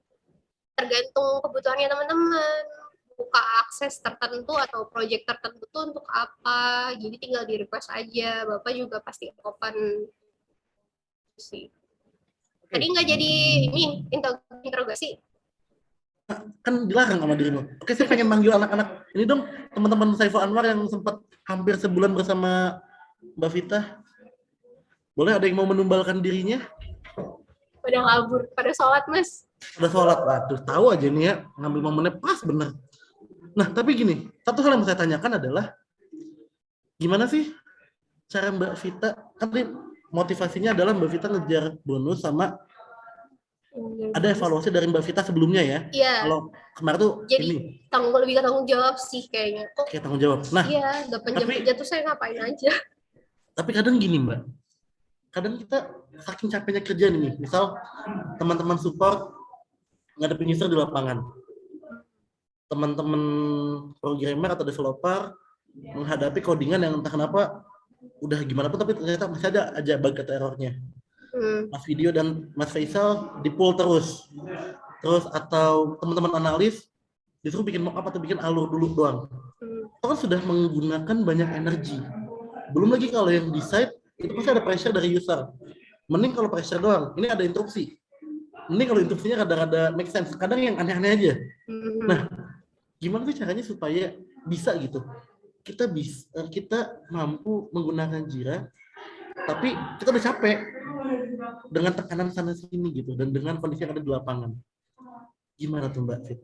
tergantung kebutuhannya teman-teman. Buka akses tertentu atau project tertentu tuh untuk apa. Jadi tinggal di request aja. Bapak juga pasti open sih. Tadi nggak jadi ini interogasi. Kan dilarang sama dirimu. Oke, saya pengen manggil anak-anak. Ini dong, teman-teman Saiful Anwar yang sempat hampir sebulan bersama Mbak Vita. Boleh ada yang mau menumbalkan dirinya? Pada kabur, pada sholat Mas. Udah sholat, waduh, tahu aja nih ya, ngambil momennya pas bener. Nah, tapi gini, satu hal yang mau saya tanyakan adalah, gimana sih cara Mbak Vita, kan motivasinya adalah Mbak Vita ngejar bonus sama ada evaluasi dari Mbak Vita sebelumnya ya? Iya. Kalau kemarin tuh jadi ini. lebih ke tanggung jawab sih kayaknya. Oke, tanggung jawab. Nah, iya, 8 jam kerja tuh saya ngapain aja. Tapi kadang gini Mbak, kadang kita saking capeknya kerja nih, misal teman-teman support ngadepin user di lapangan, teman-teman programmer atau developer menghadapi codingan yang entah kenapa udah gimana pun tapi ternyata masih ada aja bug atau errornya. Mas Video dan Mas Faisal di pull terus atau teman-teman analis disuruh bikin mockup atau bikin alur dulu doang. Itu kan sudah menggunakan banyak energi. Belum lagi kalau yang di site itu pasti ada pressure dari user. Mending kalau pressure doang, ini ada instruksi. Mending kalau instruksinya kadang-kadang make sense, kadang yang aneh-aneh aja. Nah, gimana sih caranya supaya bisa gitu? Kita mampu menggunakan Jira, tapi kita udah capek dengan tekanan sana sini gitu, dan dengan kondisi yang ada di lapangan. Gimana tuh Mbak Fit?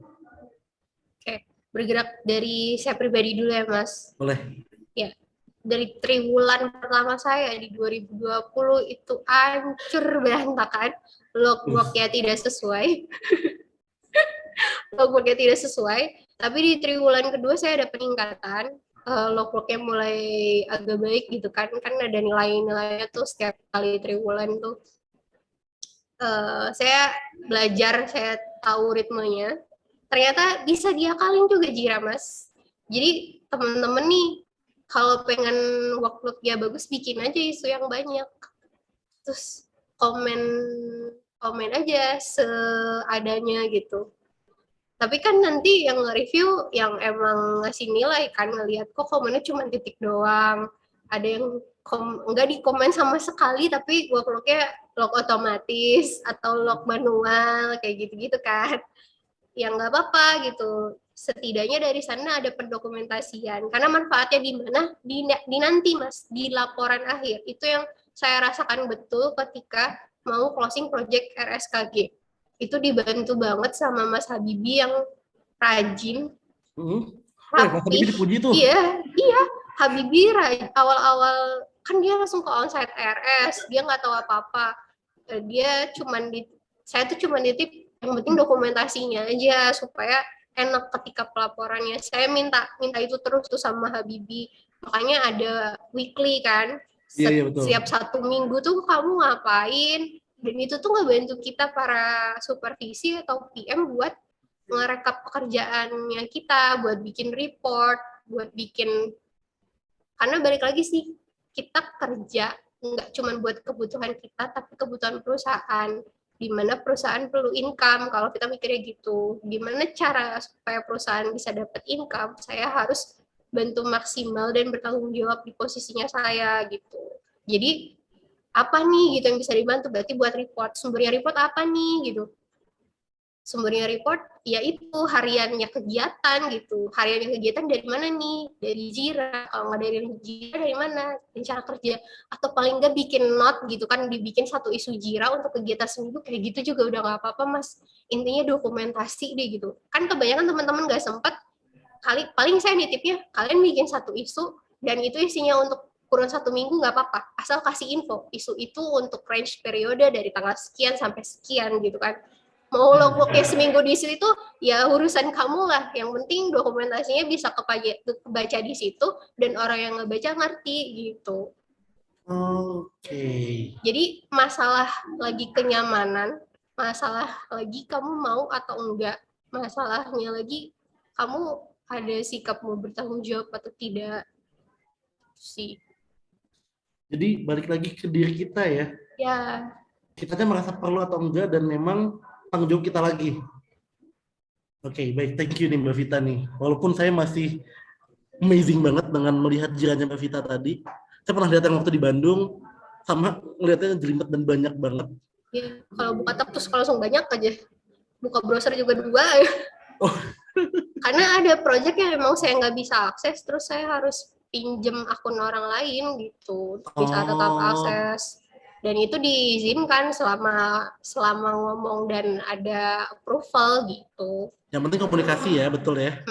Oke, bergerak dari saya pribadi dulu ya Mas. Boleh. Ya, dari triwulan pertama saya di 2020 itu hancur berantakan, logbooknya tidak sesuai. Logbooknya tidak sesuai, tapi di triwulan kedua saya ada peningkatan. Logbooknya mulai agak baik gitu kan ada nilai-nilainya tuh setiap kali triwulan tuh. Saya belajar, saya tahu ritmenya. Ternyata bisa diakalin juga Jira Mas. Jadi teman-teman nih kalau pengen workload-nya bagus, bikin aja isu yang banyak. Terus komen aja seadanya gitu. Tapi kan nanti yang nge-review yang emang ngasih nilai kan, ngelihat kok komennya cuma titik doang. Ada yang enggak di komen sama sekali, tapi workload-nya log otomatis atau log manual, kayak gitu-gitu kan. Yang nggak apa-apa gitu. setidaknya dari sana ada pendokumentasian. Karena manfaatnya di mana? Di nanti Mas, di laporan akhir. Itu yang saya rasakan betul ketika mau closing project RSKG. Itu dibantu banget sama Mas Habibi yang rajin, Wah, Mas Habibie rapih. dipuji tuh. Iya, Habibi awal-awal kan dia langsung ke onsite RS, dia nggak tahu apa-apa. Dia saya tuh cuman nitip yang penting dokumentasinya aja supaya enak ketika pelaporannya. Saya minta itu terus tuh sama Habibi. Makanya ada weekly kan. Iya, betul. Setiap 1 minggu tuh kamu ngapain? Dan itu tuh ngebantu kita para supervisi atau PM buat ngerekap pekerjaannya kita, buat bikin report, buat bikin, karena balik lagi sih, kita kerja nggak cuma buat kebutuhan kita, tapi kebutuhan perusahaan, di mana perusahaan perlu income. Kalau kita mikirnya gitu, gimana cara supaya perusahaan bisa dapat income, saya harus bantu maksimal dan bertanggung jawab di posisinya saya gitu. Jadi apa nih gitu yang bisa dibantu, berarti buat report, sumbernya report apa nih gitu. Sumbernya report yaitu hariannya kegiatan gitu. Hariannya kegiatan dari mana nih? Dari Jira. Kalau nggak dari Jira, dari mana? Rencana kerja. Atau paling nggak bikin note gitu kan, dibikin satu isu Jira untuk kegiatan seminggu, kayak gitu juga udah nggak apa-apa Mas. Intinya dokumentasi deh gitu. Kan kebanyakan teman-teman nggak sempat, paling saya nitipnya kalian bikin satu isu dan itu isinya untuk kurun 1 minggu nggak apa-apa, asal kasih info isu itu untuk range periode dari tanggal sekian sampai sekian gitu kan. Mau lo pakai seminggu di situ ya urusan kamu lah, yang penting dokumentasinya bisa kebaca di situ dan orang yang ngebaca ngerti gitu. Jadi masalah lagi kenyamanan, masalah lagi kamu mau atau enggak, masalahnya lagi kamu ada sikap mau bertanggung jawab atau tidak sih. Jadi balik lagi ke diri kita ya. Ya. Kitanya merasa perlu atau enggak, dan memang tanggung jawab kita lagi. Oke, baik. Thank you nih Mbak Vita nih. Walaupun saya masih amazing banget dengan melihat jiranya Mbak Vita tadi. Saya pernah lihat yang waktu di Bandung, sama ngeliatnya jelimet dan banyak banget. Ya, kalau buka tab terus kalau langsung banyak aja. Buka browser juga 2. Oh. Karena ada project yang memang saya nggak bisa akses, terus saya harus pinjem akun orang lain gitu untuk bisa tetap akses. Dan itu diizinkan selama ngomong dan ada approval gitu. Yang penting komunikasi ya, betul ya.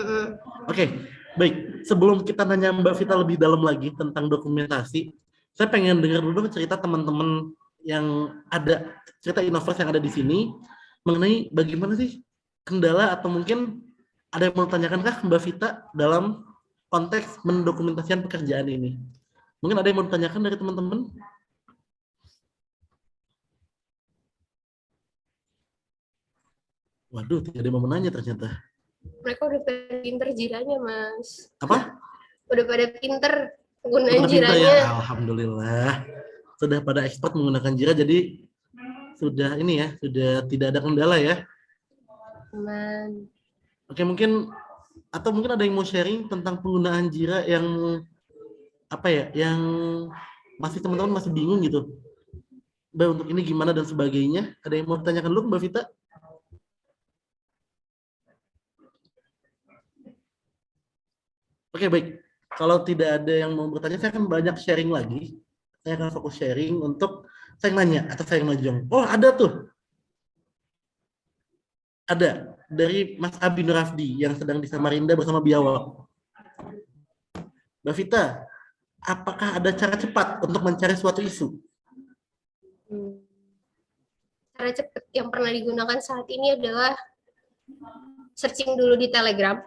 Oke, baik. Sebelum kita nanya Mbak Vita lebih dalam lagi tentang dokumentasi, saya pengen dengar dulu cerita teman-teman yang ada, cerita Innovers yang ada di sini mengenai bagaimana sih kendala atau mungkin ada yang mau tanyakan kah Mbak Vita dalam konteks mendokumentasikan pekerjaan ini? Mungkin ada yang mau ditanyakan dari teman-teman? Waduh, tidak ada yang mau menanya ternyata. Mereka udah pada pinter jiranya, Mas. Apa? Udah pada pinter penggunaan jiranya. Ya, alhamdulillah. Sudah pada expert menggunakan Jira, jadi sudah ini ya, sudah tidak ada kendala ya. Aman. Oke, mungkin ada yang mau sharing tentang penggunaan Jira yang apa ya, yang masih teman-teman masih bingung gitu. Mbak, untuk ini gimana dan sebagainya. Ada yang mau ditanyakan dulu Mbak Vita? Oke, baik. Kalau tidak ada yang mau bertanya, saya akan banyak sharing lagi. Saya akan fokus sharing untuk saya nanya atau saya ngejong. Oh, ada tuh. Ada dari Mas Abi Nurafdi yang sedang di Samarinda bersama Biawak. Mbak Vita, apakah ada cara cepat untuk mencari suatu isu? Cara cepat yang pernah digunakan saat ini adalah searching dulu di Telegram.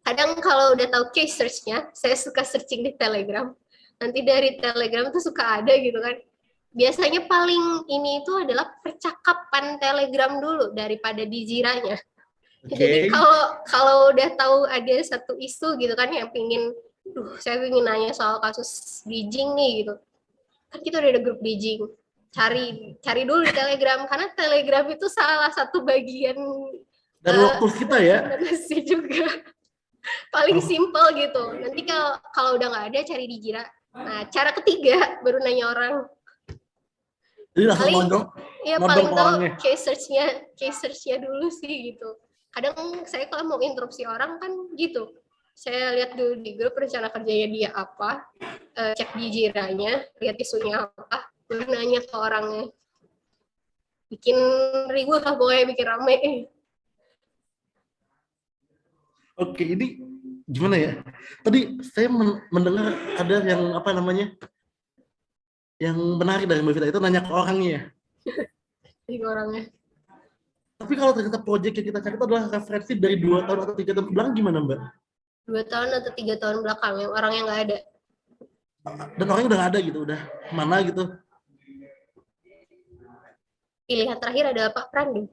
Kadang kalau udah tahu case search-nya, saya suka searching di Telegram. Nanti dari Telegram tuh suka ada gitu kan. Biasanya paling ini itu adalah percakapan Telegram dulu daripada di Jiranya. Jadi kalau udah tahu ada satu isu gitu kan yang saya pingin nanya soal kasus bridging nih gitu. Kan kita udah ada grup bridging. Cari dulu di Telegram, karena Telegram itu salah satu bagian dari waktu kita ya. sih juga. Paling simple gitu. Nanti kalau udah nggak ada, cari di Jira. Nah, cara ketiga baru nanya orang. Jadi langsung paling tahu orangnya. case search-nya dulu sih gitu. kadang saya kalau mau interupsi orang kan gitu, saya lihat dulu di grup rencana kerjanya dia apa, cek di Jiranya, lihat isunya apa, baru nanya ke orangnya, bikin ribut lah pokoknya, bikin rame. Oke, ini gimana ya? Tadi saya mendengar ada yang apa namanya? Yang menarik dari Mbak Vita itu nanya ke orangnya ya. Di orangnya. Tapi kalau ternyata proyek yang kita cari itu adalah referensi dari 2 tahun atau 3 tahun ke belakang gimana Mbak? 2 tahun atau 3 tahun belakang yang orangnya nggak ada. Dan orangnya udah nggak ada gitu, udah kemana gitu. Pilihan terakhir ada Pak Prandu.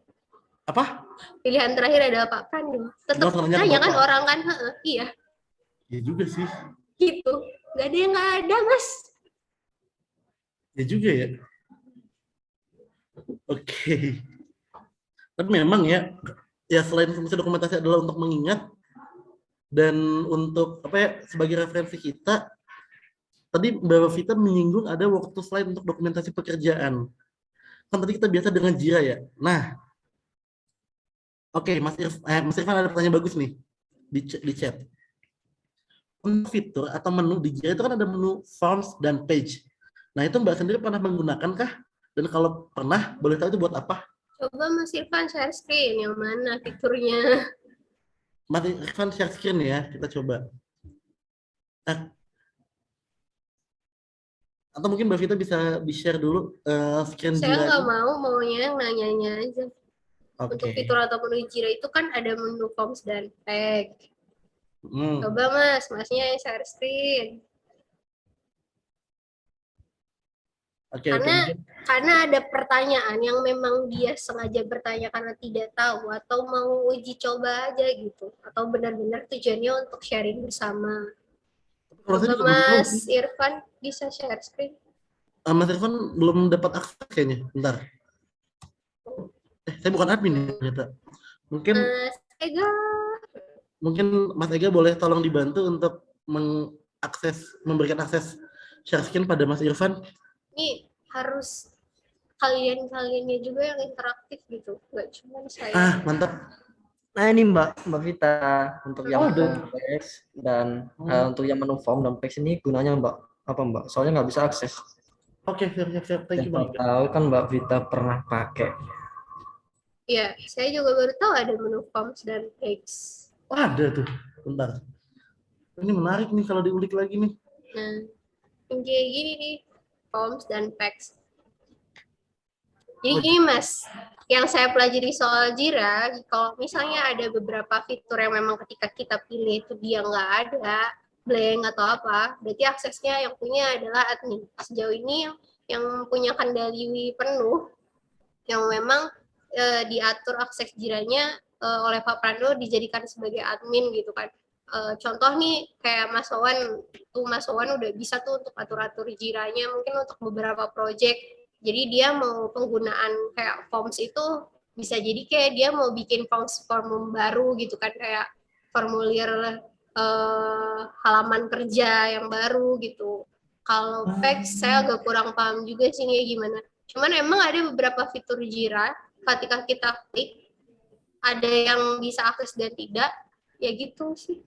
Apa? Pilihan terakhir ada Pak Prandu. Tetap Nggak nanya ke nanya kan Bapak. orang kan, iya Ya juga sih. gitu. Nggak ada yang nggak ada Mas. Ya juga ya. Oke. Tapi memang ya, ya selain fungsi dokumentasi adalah untuk mengingat dan untuk apa ya, sebagai referensi kita, tadi Mbak Vita menyinggung ada waktu slide untuk dokumentasi pekerjaan. Kan tadi kita biasa dengan Jira ya. Nah, oke, Mas Irfan ada pertanyaan bagus nih di chat. Untuk fitur atau menu di Jira itu kan ada menu forms dan page. Nah, itu Mbak sendiri pernah menggunakan kah? Dan kalau pernah, boleh tahu itu buat apa? Coba Mas Irfan share screen yang mana fiturnya. Mas Irfan share screen ya, kita coba. Nah, atau mungkin Mbak Vita bisa di-share dulu screen Saya Jira. nggak maunya yang nanyanya aja. Oke. Untuk fitur atau menu Jira itu kan ada menu forms dan tag. Hmm. Coba Masnya yang share screen. Oke, Karena ada pertanyaan yang memang dia sengaja bertanya karena tidak tahu atau mau uji coba aja gitu, atau benar-benar tujuannya untuk sharing bersama. kalau saya Coba juga belum tahu Mas sih. Irfan bisa share screen. Mas Irfan belum dapat akses kayaknya. Bentar. Saya bukan admin ya ternyata. Mungkin Mas Ega. Mas Ega boleh tolong dibantu untuk memberikan akses share screen pada Mas Irfan. Ini harus kalian-kaliannya juga yang interaktif gitu, nggak cuma saya. Mantap. Nah ini Mbak Vita untuk yang ada. form page dan untuk yang menu form dan page ini gunanya Mbak? Soalnya nggak bisa akses. Oke, siap. Thank you Yang Bang. tahu kan Mbak Vita pernah pakai. Ya, saya juga baru tahu ada menu forms dan page. Ada tuh. Bentar. Ini menarik nih kalau diulik lagi nih. Nah, yang kayak gini nih, forms dan packs. Jadi gini Mas, yang saya pelajari soal Jira, kalau misalnya ada beberapa fitur yang memang ketika kita pilih itu dia nggak ada, blank atau apa, berarti aksesnya yang punya adalah admin. Sejauh ini yang punya kendali penuh, yang memang diatur akses Jiranya oleh Pak Prando dijadikan sebagai admin gitu kan. Contoh nih kayak Mas Wawan udah bisa tuh untuk atur-atur Jiranya mungkin untuk beberapa project. Jadi dia mau penggunaan kayak forms itu bisa jadi kayak dia mau bikin form baru gitu kan, kayak formulir halaman kerja yang baru gitu. Kalau Pex saya agak kurang paham juga sih kayak gimana. Cuman emang ada beberapa fitur Jira ketika kita klik ada yang bisa akses dan tidak, ya gitu sih.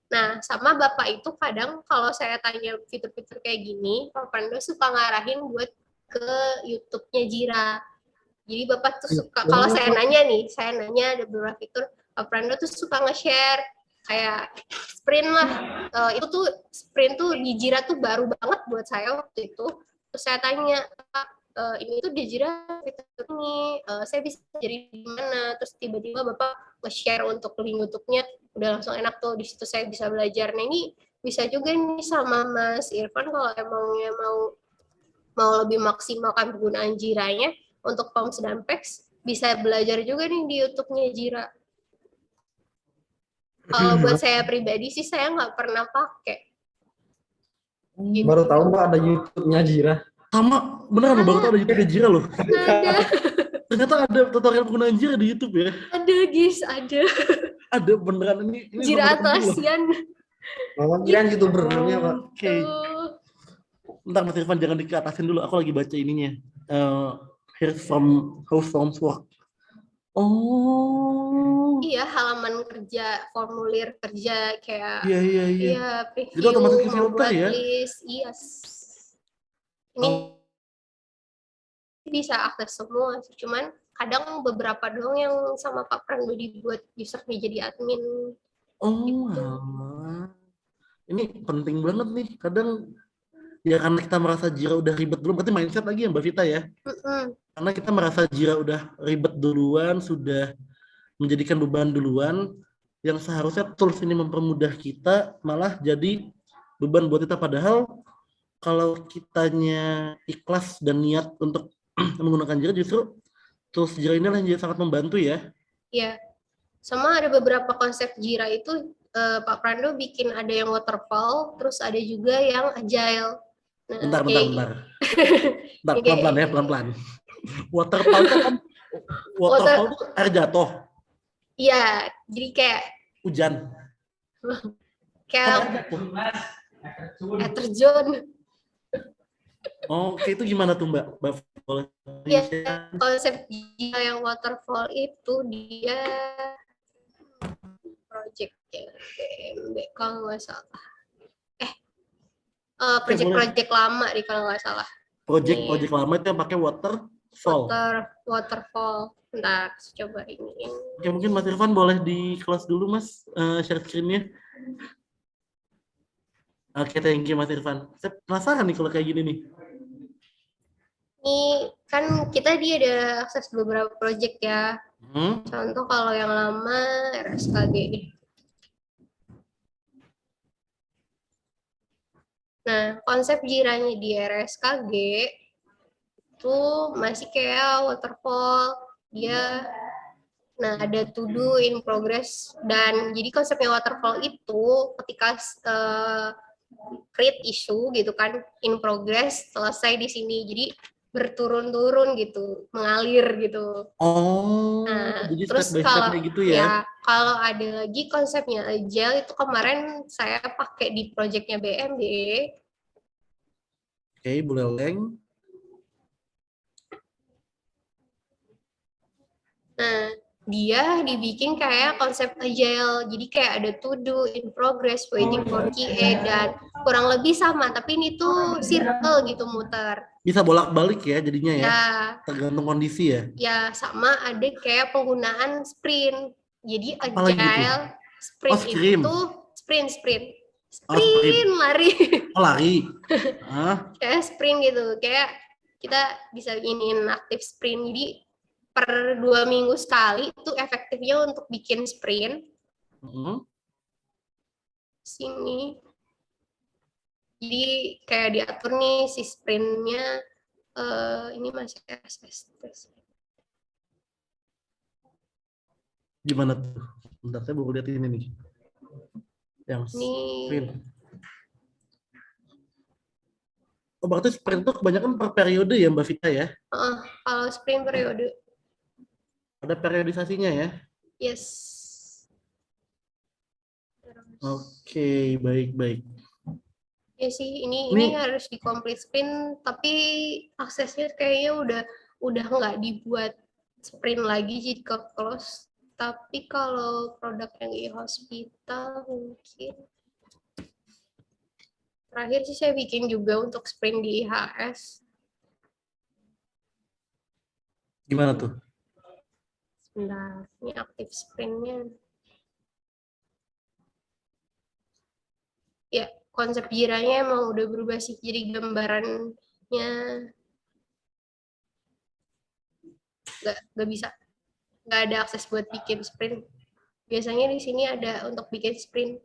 Nah, sama Bapak itu kadang kalau saya tanya fitur-fitur kayak gini, Pak Pando suka ngarahin buat ke YouTube-nya Jira. Jadi Bapak tuh suka, kalau saya nanya ada beberapa fitur, Pak Pando tuh suka nge-share, kayak sprint lah. Itu tuh sprint tuh di Jira tuh baru banget buat saya waktu itu. Terus saya tanya, ini tuh di Jira fitur ini, saya bisa jadi di mana? Terus tiba-tiba Bapak nge-share untuk link YouTube-nya, udah langsung enak tuh, di situ saya bisa belajar. Nah ini bisa juga nih sama Mas Irfan kalau emangnya mau lebih maksimalkan penggunaan Jiranya untuk forms dan packs, bisa belajar juga nih di YouTube-nya Jira. Kalau buat saya pribadi sih saya nggak pernah pakai. Gitu. Baru tahu Mbak ada YouTube-nya Jira. Sama, beneran baru tahu ada YouTube-nya Jira loh. Ada. Ternyata ada tutorial penggunaan Jira di YouTube ya. Ada guys, ada. Ada beneran ini Jira Atlassian. Mama kirain YouTuber namanya Pak. Oke. Bentar Mas Irfan jangan dikatasin dulu, aku lagi baca ininya. Here's from how forms work. Oh, Iya, halaman kerja, formulir kerja kayak iya iya iya. iya Jadi preview, otomatis filter membuat ya. list, yes. Ini Oh, bisa akses semua sih, cuman kadang beberapa doang yang sama Pak Pran udah dibuat usernya jadi admin oh, gitu. alah. Ini penting banget nih. Kadang ya karena kita merasa Jira udah ribet dulu, berarti mindset lagi ya Mbak Vita ya. Mm-mm. Karena kita merasa Jira udah ribet duluan, sudah menjadikan beban duluan, yang seharusnya tools ini mempermudah kita, malah jadi beban buat kita. Padahal kalau kitanya ikhlas dan niat untuk menggunakan Jira, justru tools Jira ini yang jadi sangat membantu ya. Ya, sama ada beberapa konsep Jira itu Pak Prando bikin ada yang waterfall, terus ada juga yang agile. Nah, Bentar, bentar, kayak bentar. Bentar, ya pelan-pelan ya, kayak pelan-pelan. Waterfall itu kan, water, waterfall itu air jatuh, ya, jadi kayak hujan. Kan kayak air jatuh. air terjun. Oh, kayak itu gimana tuh Mbak? Mbak boleh Ya, share? konsep Jira yang waterfall itu dia project ya BMB kalau nggak salah. Eh, Oke, boleh. project-project lama nih kalau nggak salah. Project lama itu yang pakai waterfall. Waterfall. Bentar, coba ini. Oke, mungkin Mas Irfan boleh di kelas dulu Mas, share screen-nya. Oke, thank you Mas Irfan. Saya penasaran nih kalau kayak gini nih. Ini kan kita dia ada akses beberapa project ya. Hmm? Contoh kalau yang lama RSKG deh. Nah, konsep jiranya di RSKG itu masih kayak waterfall. Dia ada to do in progress dan jadi konsepnya waterfall itu ketika create issue gitu kan in progress selesai di sini. Jadi berturun-turun gitu, mengalir gitu. Oh, Nah, jadi step terus by step-nya gitu ya. kalau ada lagi konsepnya agile itu kemarin saya pakai di projectnya BMD. Oke, boleh leng. Nah, dia dibikin kayak konsep agile. Jadi kayak ada to do, in progress, waiting for QA dan kurang lebih sama, tapi ini tuh circle gitu muter. Bisa bolak-balik ya jadinya ya. Ya, Tergantung kondisi ya. ya sama ada kayak penggunaan sprint. Jadi Apalagi itu? agile Oh, sprint scrim. itu sprint Oh, sprint. lari. Oh, lari. Ah, Kayak sprint gitu, kayak kita bisa iniin aktif sprint. Jadi per 2 minggu sekali itu efektifnya untuk bikin sprint. mm. Sini. Jadi kayak diatur nih si sprintnya ini masih SST. Gimana tuh? Bentar, saya baru lihat ini nih. Yang Ini sprint. Oh, berarti sprint itu kebanyakan per periode ya Mbak Vita ya? kalau sprint periode, Ada periodisasinya ya? yes. Oke, baik-baik. Ya sih, ini harus di complete sprint, tapi aksesnya kayaknya udah nggak dibuat sprint lagi jadi ke close. Tapi kalau produk yang di hospital mungkin terakhir sih saya bikin juga untuk sprint di IHS. Gimana tuh? Sebentar, ini aktif sprintnya. Ya, konsep jiranya emang udah berubah sih, jadi gambarannya nggak bisa, nggak ada akses buat bikin sprint. Biasanya di sini ada untuk bikin sprint.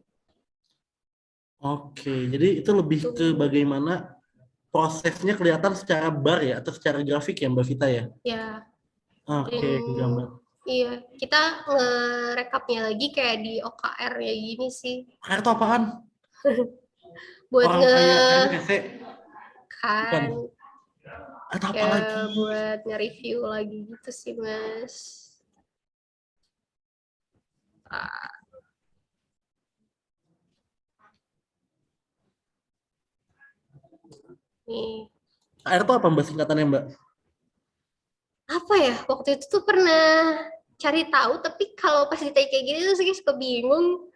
Oke, jadi itu lebih ke bagaimana prosesnya kelihatan secara bar ya, atau secara grafik ya Mbak Vita ya? Ya, Oke, gambar. iya, kita ngerekapnya lagi kayak di OKR ya gini sih. OKR itu apaan? Buat Orang kayak KNPC? Bukan. kan Atau apa kayak lagi? buat nge-review lagi gitu sih, Mas. Nih, OKR itu apa Mbak singkatannya Mbak? apa ya? Waktu itu tuh pernah cari tahu, tapi kalau pas ditanya kayak gini tuh saya suka bingung.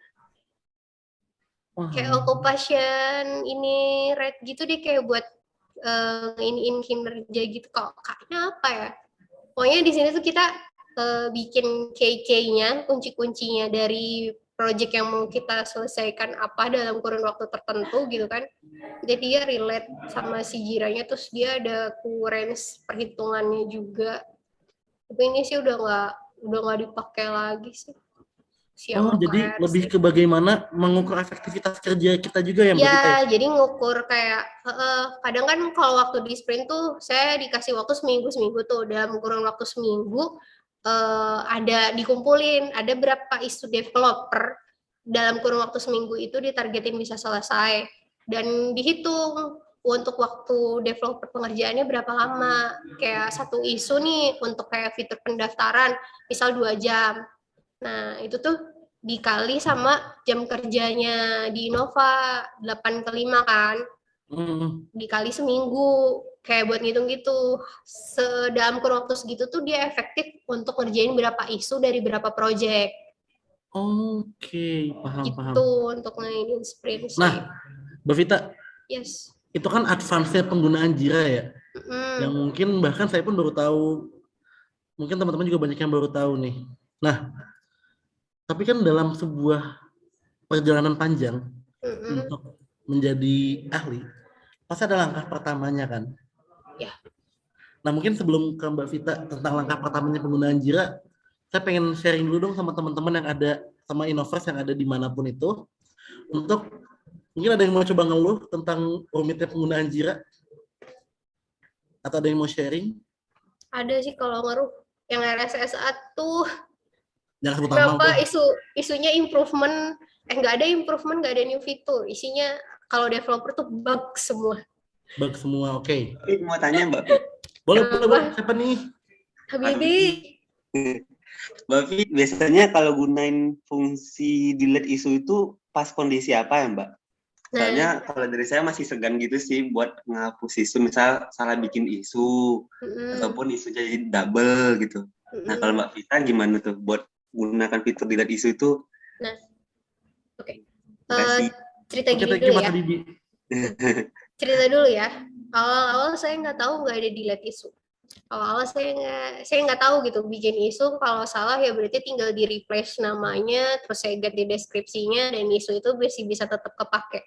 Wah, Kayak occupation ini rate gitu deh, kayak buat iniin kinerja gitu. Kok kayaknya apa ya? Pokoknya di sini tuh kita bikin KK-nya, kunci-kuncinya dari project yang mau kita selesaikan apa dalam kurun waktu tertentu gitu kan. Jadi dia relate sama si jiranya, terus dia ada range perhitungannya juga. Tapi ini sih udah nggak dipakai lagi sih. Si oh, jadi lebih ke bagaimana mengukur efektivitas kerja kita juga ya, Mbak Vita ya? Ya, jadi ngukur kayak kadang kan kalau waktu di sprint tuh saya dikasih waktu seminggu tuh, dalam kurun waktu seminggu ada dikumpulin ada berapa isu developer dalam kurun waktu seminggu itu ditargetin bisa selesai dan dihitung untuk waktu developer pengerjaannya berapa lama. Kayak satu isu nih untuk kayak fitur pendaftaran misal 2 jam. Nah, itu tuh dikali sama jam kerjanya di Innova 8 ke 5 kan, Hmm. dikali seminggu, kayak buat ngitung gitu. Dalam kurun waktu segitu tuh dia efektif untuk ngerjain berapa isu dari berapa project. Oke, paham. Gitu untuk ngainin sprint sih. Nah, Mbak Vita, Yes. itu kan advance-nya penggunaan Jira ya, yang Mm. mungkin bahkan saya pun baru tahu, mungkin teman-teman juga banyak yang baru tahu nih. Nah, tapi kan dalam sebuah perjalanan panjang Mm-mm. untuk menjadi ahli, pasti ada langkah pertamanya kan. Ya. Nah, mungkin sebelum ke Mbak Vita tentang langkah pertamanya penggunaan Jira, saya pengen sharing dulu dong sama teman-teman yang ada, sama Innovers yang ada dimanapun itu, untuk mungkin ada yang mau coba ngeluh tentang rumitnya penggunaan Jira, atau ada yang mau sharing? Ada sih kalau ngaruh yang RSSA tuh Jangan sebut nama kenapa udah. isunya improvement, nggak ada improvement, nggak ada new fitur, isinya kalau developer tuh bug semua. Bug semua, oke. Tapi mau tanya Mbak Fit. Boleh. Siapa nih? Habibi, Mbak Fit, biasanya kalau gunain fungsi delete isu itu pas kondisi apa ya Mbak? Soalnya kalau dari saya masih segan gitu sih buat ngapus isu, misal salah bikin isu ataupun isu jadi double gitu. Nah kalau Mbak Vita gimana tuh buat gunakan fitur delete isu itu? Nah, oke. Kasih. Cerita Oke, gini thank you, dulu Mas ya. Habibi. Cerita dulu ya. Awal-awal saya nggak tahu nggak ada delete isu. Awal-awal saya nggak tahu gitu bikin isu, kalau salah ya berarti tinggal di replace namanya, terus saya ganti deskripsinya dan isu itu masih bisa tetap kepake.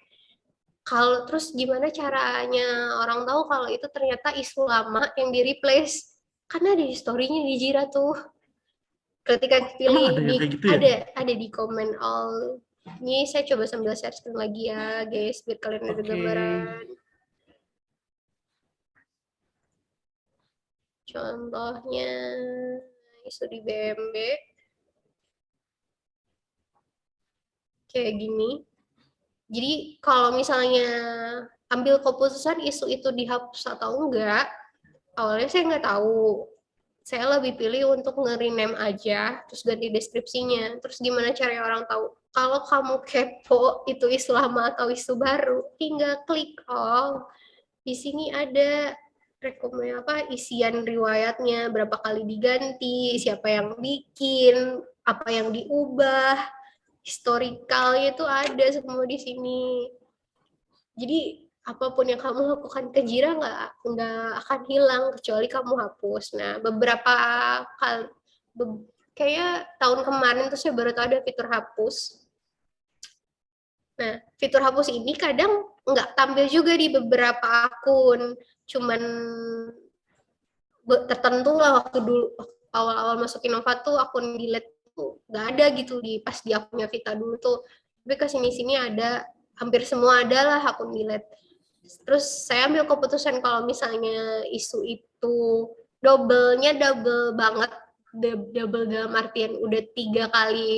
Kalau terus gimana caranya orang tahu kalau itu ternyata isu lama yang di replace? Karena ada historinya di Jira tuh. Ketika Emang pilih ada yang di kayak gitu ya? ada di comment all. Ini saya coba sambil share screen lagi ya, guys, biar kalian ada Oke. gambaran. Contohnya isu di BMB kayak gini. Jadi kalau misalnya ambil keputusan isu itu dihapus atau enggak, awalnya saya nggak tahu. Saya lebih pilih untuk nge-rename aja, terus ganti deskripsinya. Terus gimana caranya orang tahu? Kalau kamu kepo itu isu lama atau isu baru, tinggal klik all. Di sini ada isian riwayatnya, berapa kali diganti, siapa yang bikin, apa yang diubah, historikalnya itu ada semua di sini. Jadi apapun yang kamu lakukan ke Jira nggak akan hilang kecuali kamu hapus. Nah, beberapa kali kayak tahun kemarin tuh saya baru tahu ada fitur hapus. Nah, fitur hapus ini kadang nggak tampil juga di beberapa akun, cuman tertentu lah. Waktu dulu awal-awal masuk Innova tuh akun delete tuh nggak ada gitu pas di akunnya Vita dulu tuh. Tapi kesini-sini ada, hampir semua ada lah akun delete. Terus saya ambil keputusan kalau misalnya isu itu double banget, double dalam artian udah 3 kali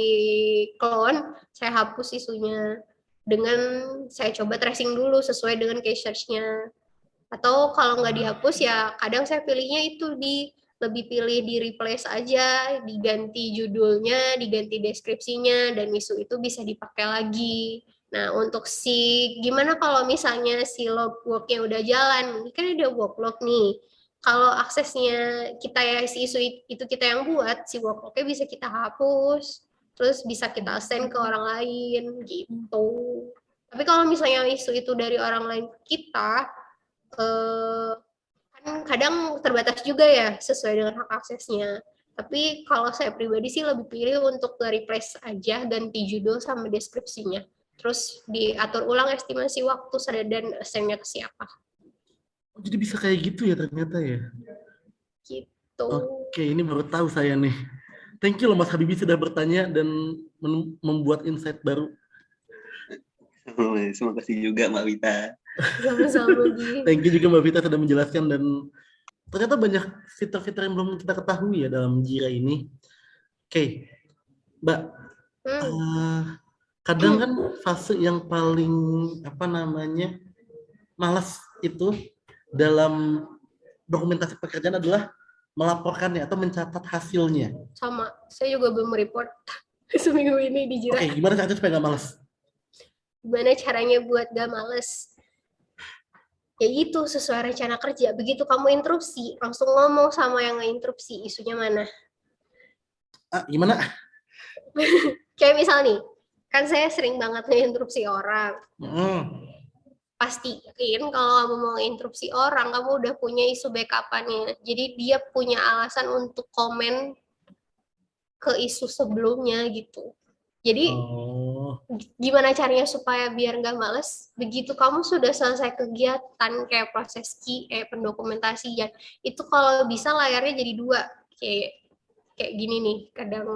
clone, saya hapus isunya dengan saya coba tracing dulu sesuai dengan case search-nya. Atau kalau nggak dihapus ya kadang saya pilihnya itu lebih pilih di replace aja, diganti judulnya, diganti deskripsinya, dan isu itu bisa dipakai lagi. Nah, untuk gimana kalau misalnya si logwork-nya udah jalan, ini kan ada work log nih. kalau aksesnya kita ya si isu itu kita yang buat, si workload-nya bisa kita hapus, terus bisa kita assign ke orang lain gitu. Tapi kalau misalnya isu itu dari orang lain kita, kan kadang terbatas juga ya sesuai dengan hak aksesnya. Tapi kalau saya pribadi sih lebih pilih untuk nge-replace aja, ganti judul sama deskripsinya. Terus diatur ulang estimasi waktu dan assign-nya ke siapa. Oh, jadi bisa kayak gitu ya ternyata ya. Gitu. Oke, ini baru tahu saya nih. Thank you loh Mas Habibie sudah bertanya dan membuat insight baru. Terima kasih juga Mbak Wita. Sama-sama, Gi. Thank you juga Mbak Vita sudah menjelaskan, dan ternyata banyak fitur-fitur yang belum kita ketahui ya dalam Jira ini. Oke, Mbak, kadang kan fase yang paling malas itu dalam dokumentasi pekerjaan adalah melaporkannya atau mencatat hasilnya. Sama, saya juga belum report seminggu ini di Jira. Oke, gimana caranya supaya nggak malas? Gimana caranya buat gak males? Ya itu sesuai rencana kerja. Begitu kamu interupsi, langsung ngomong sama yang nge-interupsi, isunya mana. Gimana? Kayak misal nih, kan saya sering banget nge-interupsi orang. Pastiin kalau kamu mau nge-interupsi orang, kamu udah punya isu backup-annya. Jadi dia punya alasan untuk komen ke isu sebelumnya gitu. Jadi gimana caranya supaya biar nggak males? Begitu kamu sudah selesai kegiatan kayak proses pendokumentasian, itu kalau bisa layarnya jadi 2, kayak gini nih. Kadang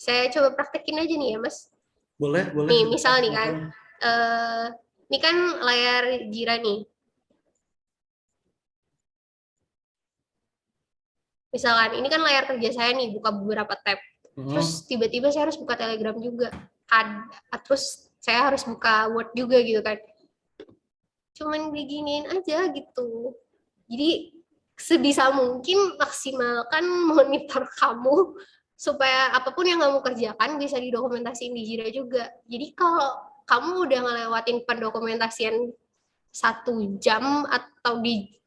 saya coba praktekin aja nih ya Mas. Boleh. Nih misal nih kan, ini kan layar Jira nih. Misalkan ini kan layar kerja saya nih, buka beberapa tab. Terus tiba-tiba saya harus buka Telegram juga. Terus saya harus buka Word juga gitu kan. Cuman beginiin aja gitu. Jadi sebisa mungkin maksimalkan monitor kamu supaya apapun yang kamu kerjakan bisa didokumentasiin di Jira juga. Jadi kalau kamu udah ngelewatin pendokumentasian 1 jam atau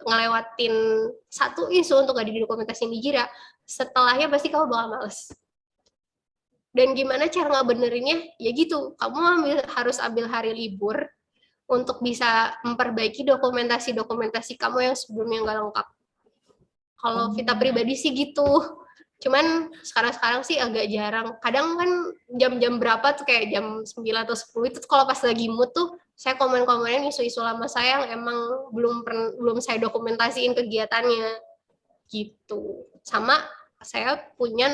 ngelewatin 1 isu untuk gak didokumentasiin di Jira, setelahnya pasti kamu bakal males. Dan gimana cara ngebenerinnya? Ya gitu, kamu harus ambil hari libur untuk bisa memperbaiki dokumentasi kamu yang sebelumnya nggak lengkap. Kalau Vita pribadi sih gitu. Cuman sekarang sih agak jarang. Kadang kan jam-jam berapa tuh kayak jam 9 atau 10 itu kalau pas lagi mood tuh saya komen-komenin isu-isu lama saya yang emang belum saya dokumentasiin kegiatannya gitu. Sama saya punya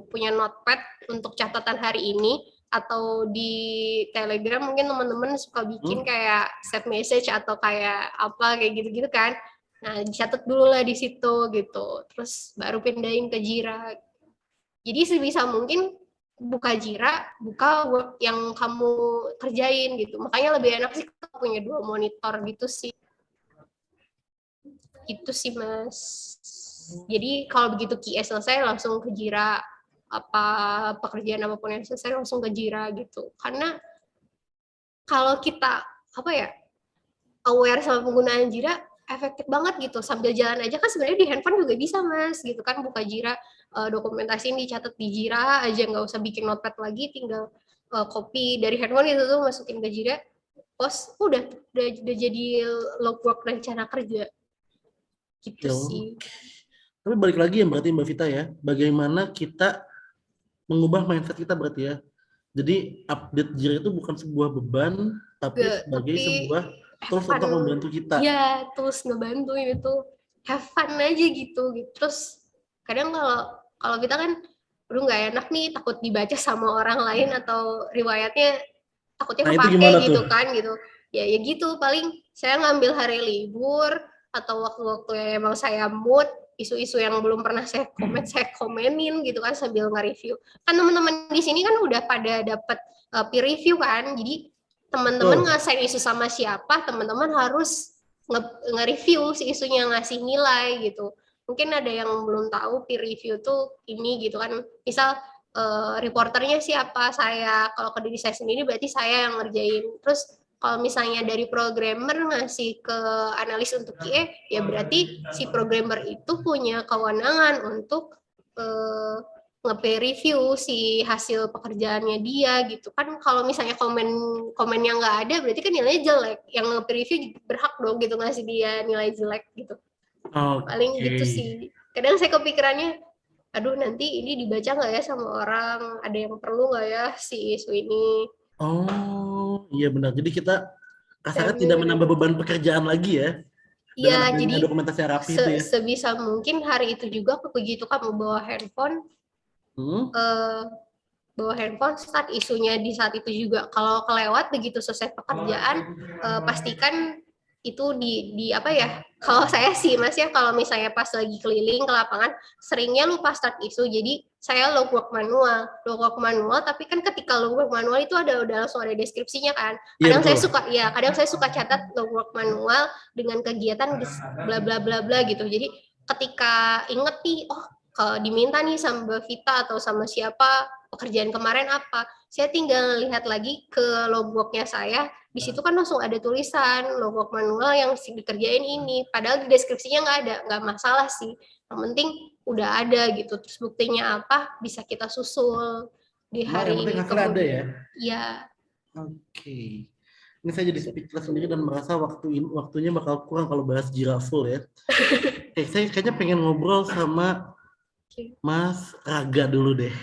punya notepad untuk catatan hari ini, atau di Telegram mungkin teman-teman suka bikin kayak save message atau kayak apa kayak gitu-gitu kan. Nah, dicatat dulu lah di situ gitu. Terus baru pindahin ke Jira. Jadi sebisa mungkin buka Jira, buka work yang kamu kerjain gitu. Makanya lebih enak sih kalau punya 2 monitor gitu sih. Gitu sih, Mas. Jadi kalau begitu QS selesai langsung ke Jira, apa pekerjaan apapun yang selesai langsung ke Jira gitu. Karena kalau kita aware sama penggunaan Jira, efektif banget gitu. Sambil jalan aja kan sebenarnya di handphone juga bisa Mas gitu kan, buka Jira, dokumentasiin dicatat di Jira aja, nggak usah bikin notepad lagi, tinggal copy dari handphone itu tuh masukin ke Jira, post udah jadi logbook rencana kerja gitu sih. Tapi balik lagi ya berarti Mbak Vita ya, bagaimana kita mengubah mindset kita berarti ya. Jadi update Jira itu bukan sebuah beban, tapi sebagai sebuah tools untuk membantu kita. Iya, tools ngebantu itu. Have fun aja gitu. Terus kadang kalau kita kan udah nggak enak nih, takut dibaca sama orang lain atau riwayatnya takutnya kepake gitu kan gitu. Ya gitu, paling saya ngambil hari libur atau waktu-waktu yang emang saya mood, isu-isu yang belum pernah saya komenin gitu kan sambil nge-review. Kan teman-teman di sini kan udah pada dapat peer review kan, jadi teman-teman ngasih isu sama siapa, teman-teman harus nge-review si isunya, ngasih nilai gitu. Mungkin ada yang belum tahu peer review tuh ini gitu kan, misal reporternya siapa, saya, kalau ke diri saya sendiri berarti saya yang ngerjain, terus Kalau misalnya dari programmer ngasih ke analis untuk QA, ya berarti si programmer itu punya kewenangan untuk nge-peer review si hasil pekerjaannya dia gitu kan. Kalau misalnya komennya nggak ada, berarti kan nilainya jelek. Yang nge-peer review berhak dong gitu ngasih dia nilai jelek gitu. Paling gitu Oke. sih. Kadang saya kepikirannya, aduh nanti ini dibaca nggak ya sama orang, ada yang perlu nggak ya si isu ini. Oh, iya benar. Jadi kita kasarnya Tapi tidak menambah beban pekerjaan lagi ya. Dengan ya adanya jadi dokumentasi yang rapi itu ya. sebisa mungkin hari itu juga begitu kamu bawa handphone, Hmm? bawa handphone start isunya di saat itu juga. Kalau kelewat begitu selesai pekerjaan, pastikan itu di apa ya, kalau saya sih Mas ya, kalau misalnya pas lagi keliling ke lapangan seringnya lupa start isu, jadi saya logwork manual tapi kan ketika logwork manual itu udah langsung ada deskripsinya kan. Iya Kadang betul. kadang saya suka catat logwork manual dengan kegiatan bla bla bla bla gitu. Jadi ketika inget nih, oh kalau diminta nih sama Mbak Vita atau sama siapa pekerjaan kemarin apa, saya tinggal lihat lagi ke logbooknya saya. Di situ kan langsung ada tulisan logbook manual yang dikerjain ini. Padahal di deskripsinya nggak masalah sih. Yang penting udah ada gitu. Terus buktinya apa bisa kita susul di Nah, yang penting hari hasilnya ada ya. kemudian. Iya. Oke. Ini saya jadi speechless sendiri dan merasa waktunya bakal kurang kalau bahas Jiraful ya. Oke, saya kayaknya pengen ngobrol sama Mas Raga dulu deh.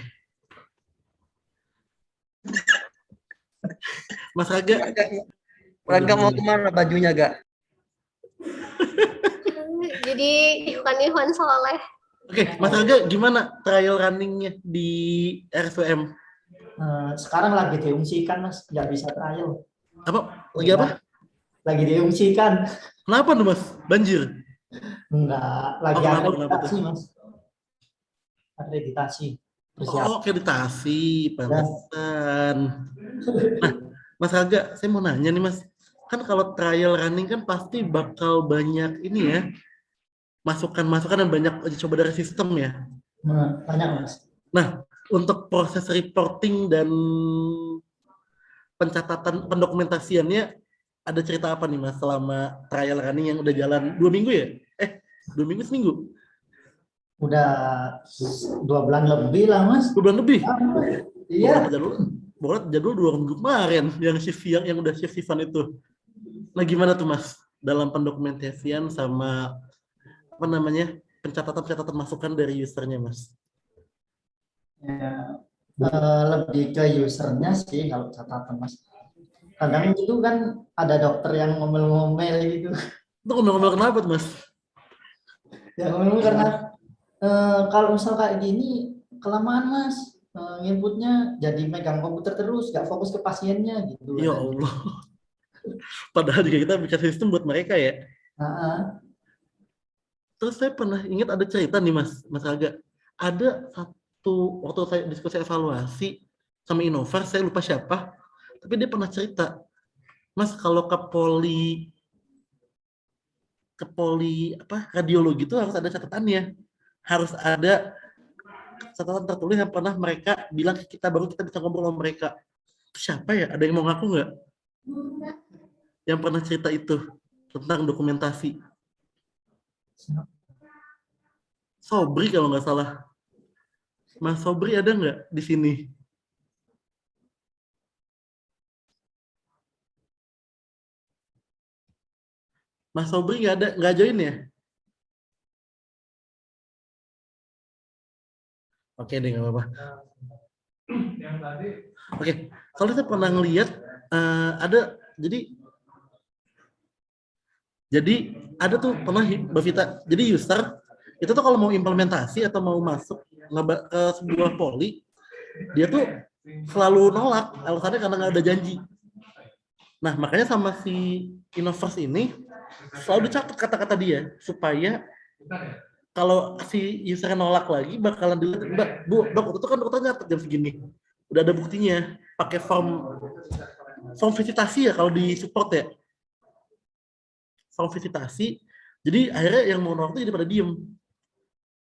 Mas Raga. Raga mau kemana bajunya gak? Jadi Ikhwan soleh. Oke, Mas Raga gimana trial runningnya di RSUM? Sekarang lagi diungsikan Mas, nggak bisa trial. Apa? Lagi apa? Lagi diungsikan. Kenapa tuh Mas? Banjir? Enggak, lagi kenapa akreditasi tuh? Mas. Akreditasi. Oh, akreditasi, pantesan. Nah, Mas Raga, saya mau nanya nih Mas. Kan kalau trial running kan pasti bakal banyak ini ya, masukan-masukan dan banyak uji coba dari sistem ya. Banyak Mas. Nah, untuk proses reporting dan pencatatan pendokumentasiannya ada cerita apa nih Mas selama trial running yang udah jalan 2 minggu ya? 2 minggu seminggu? Udah 2 bulan lebih lah Mas. 2 bulan lebih? Iya. Jadwal 2 minggu kemarin yang udah shift-shiftan itu. Nah gimana tuh Mas dalam pendokumentasian sama apa namanya pencatatan masukan dari usernya Mas? Ya, lebih ke usernya sih kalau catatan Mas. Kadang itu kan ada dokter yang ngomel-ngomel gitu. Itu ngomel-ngomel kenapa tuh Mas? Ya ngomel karena kalau misal kayak gini kelamaan Mas, inputnya jadi megang komputer terus, nggak fokus ke pasiennya gitu. Ya Allah. Padahal juga kita bikin sistem buat mereka ya. Terus saya pernah ingat ada cerita nih Mas Raga. Ada satu waktu saya diskusi evaluasi sama Innovar, saya lupa siapa, tapi dia pernah cerita, Mas kalau ke poli radiologi itu harus ada catatannya, harus ada catatan tertulis yang pernah mereka bilang ke kita, baru kita bisa ngobrol sama mereka. Siapa ya? Ada yang mau ngaku nggak? Yang pernah cerita itu tentang dokumentasi. Sobri kalau nggak salah. Mas Sobri ada nggak di sini? Mas Sobri nggak join ya? Oke deh, nggak apa-apa. Oke, kalau saya pernah ngelihat ada, jadi ada tuh pernah Mbak Vita, jadi user itu tuh kalau mau implementasi atau mau masuk ke sebuah poli, dia tuh selalu nolak, alasannya karena nggak ada janji. Nah, makanya sama si Innoverse ini selalu dicatat kata-kata dia supaya kalau si user nolak lagi bakalan dilihat, Mbak, itu kan dokter nyatet jam segini. Udah ada buktinya, pakai form visitasi ya kalau di support ya. Form visitasi. Jadi akhirnya yang mau nolak itu jadi pada diem.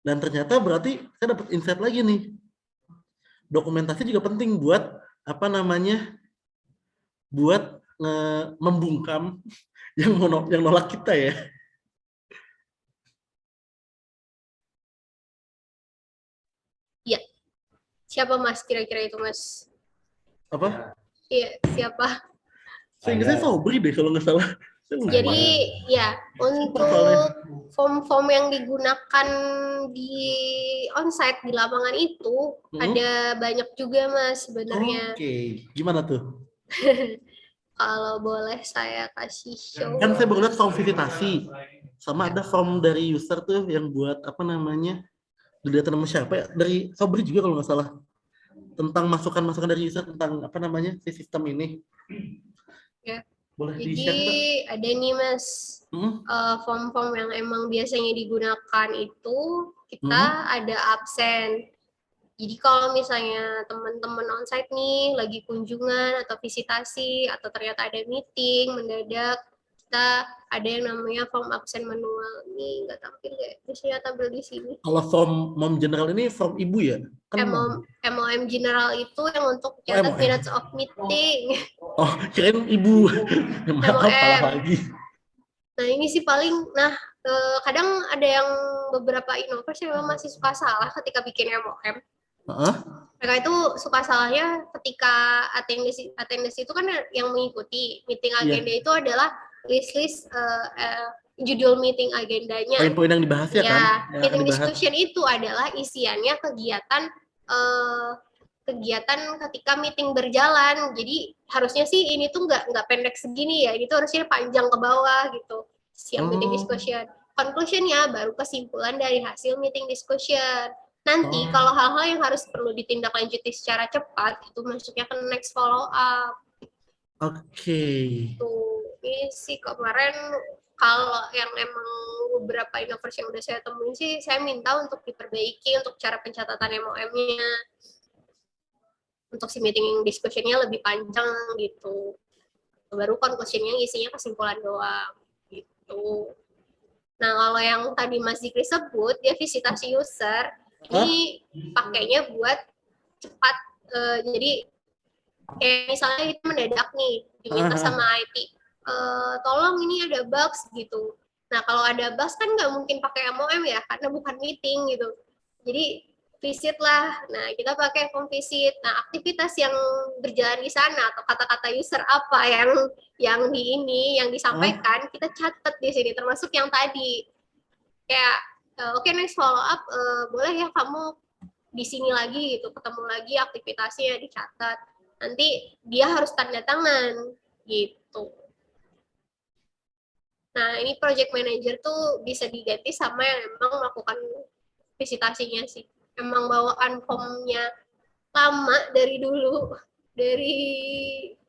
Dan ternyata berarti saya dapat insight lagi nih. Dokumentasi juga penting buat buat membungkam yang nolak kita ya. Iya. Siapa Mas kira-kira itu Mas? Apa? Iya, siapa? Saya ingat saya Sobri deh kalau nggak salah. Saya lupa. Jadi ya Lupa soalnya. untuk form-form yang digunakan di onsite di lapangan itu ada banyak juga Mas sebenarnya. Oke, gimana tuh? Kalau boleh saya kasih show. Kan saya baru lihat form visitasi. Sama ada form dari user tuh yang buat apa namanya? Dilihat nama siapa ya? Dari Sobri juga kalau nggak salah. Tentang masukan-masukan dari user tentang apa namanya si sistem ini. Ya. Boleh Jadi di-share, Mbak? ada nih Mas form-form yang emang biasanya digunakan itu kita ada absen. Jadi kalau misalnya teman-teman onsite nih lagi kunjungan atau visitasi atau ternyata ada meeting mendadak, kita ada yang namanya form absen manual. Ini nggak tampil ya, biasanya tampil di sini. Kalau form mom general ini form ibu ya? Kan MOM general itu yang untuk catat MOM. minutes of meeting. Oh, kirain ibu. Maaf, salah lagi. Nah ini sih paling, kadang ada yang beberapa innovators yang memang masih suka salah ketika bikin MOM. Mereka itu suka salahnya ketika attendance itu kan yang mengikuti meeting agenda itu adalah list judul meeting agendanya. Poin-poin yang dibahas ya kan? Meeting discussion itu adalah isiannya kegiatan ketika meeting berjalan. Jadi harusnya sih ini tuh nggak pendek segini ya, ini tuh harusnya panjang ke bawah gitu. Siap meeting discussion. Conclusionnya baru kesimpulan dari hasil meeting discussion. Nanti kalau hal-hal yang harus perlu ditindaklanjuti secara cepat itu masuknya ke next follow up. Oke. Tuh, ini sih kemarin kalau yang emang beberapa innovators yang udah saya temuin sih, saya minta untuk diperbaiki untuk cara pencatatan MOM-nya. Untuk si meeting discussion-nya lebih panjang gitu. Baru conclusion-nya isinya kesimpulan doang gitu. Nah, kalau yang tadi Mas Zikri sebut, dia visitasi user, ini pakainya buat cepat. Jadi kayak misalnya kita mendadak nih diminta sama IT, tolong ini ada bugs gitu. Nah kalau ada bugs kan nggak mungkin pakai MOM ya karena bukan meeting gitu. Jadi visit lah. Nah kita pakai form visit. Nah aktivitas yang berjalan di sana atau kata-kata user apa yang disampaikan kita catat di sini termasuk yang tadi kayak oke, next follow up, boleh ya kamu di sini lagi gitu, ketemu lagi aktivitasnya dicatat. Nanti dia harus tanda tangan gitu. Nah, ini project manager tuh bisa diganti sama yang emang melakukan visitasinya sih. Emang bawaan formnya lama dari dulu,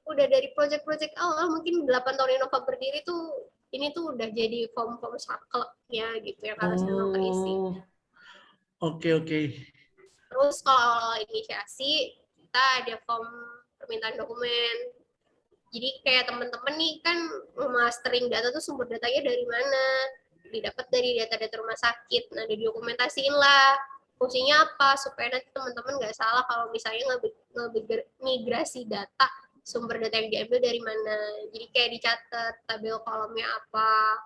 udah dari project-project awal, mungkin 8 tahun Innova berdiri tuh ini tuh udah jadi form-form sakleknya gitu yang harus memang terisi. Oke. Terus kalau inisiasi kita ada form permintaan dokumen. Jadi kayak teman-teman nih kan mastering data tuh sumber datanya dari mana? Didapat dari data-data rumah sakit. Nah, didokumentasiin lah. Fungsinya apa? Supaya nanti teman-teman nggak salah kalau misalnya migrasi data, sumber data yang diambil dari mana. Jadi kayak dicatat tabel kolomnya apa,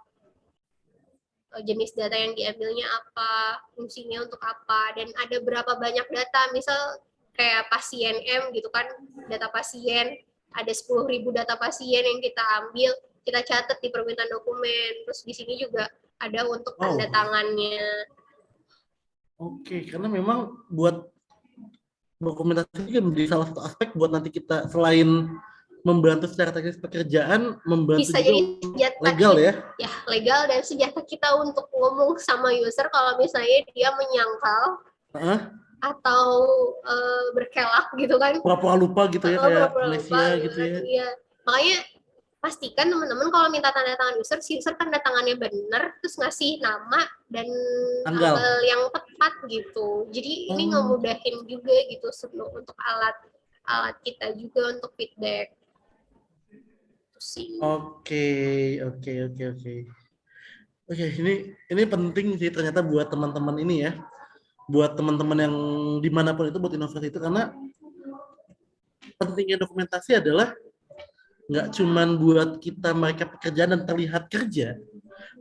jenis data yang diambilnya apa, fungsinya untuk apa, dan ada berapa banyak data. Misal kayak pasien M gitu kan, data pasien, ada 10.000 data pasien yang kita ambil, kita catat di permintaan dokumen. Terus di sini juga ada untuk tanda tangannya. Oke, karena memang buat dokumentasi juga menjadi salah satu aspek buat nanti kita selain membantu secara teknis pekerjaan, membantu bisa juga jadi senjata legal ya? Ya, legal dan senjata kita untuk ngomong sama user kalau misalnya dia menyangkal atau berkelak gitu kan. Pura-pura lupa gitu ya, kayak amnesia gitu ya. Iya, makanya pastikan teman-teman kalau minta tanda tangan user, si user tanda tangannya benar, terus ngasih nama dan tanggal yang tepat gitu. Jadi ini ngemudahin juga gitu untuk alat kita juga untuk feedback. Oke, ini penting sih ternyata buat teman-teman ini ya, buat teman-teman yang dimanapun itu buat inovasi itu, karena pentingnya dokumentasi adalah nggak cuman buat kita mereka pekerjaan dan terlihat kerja,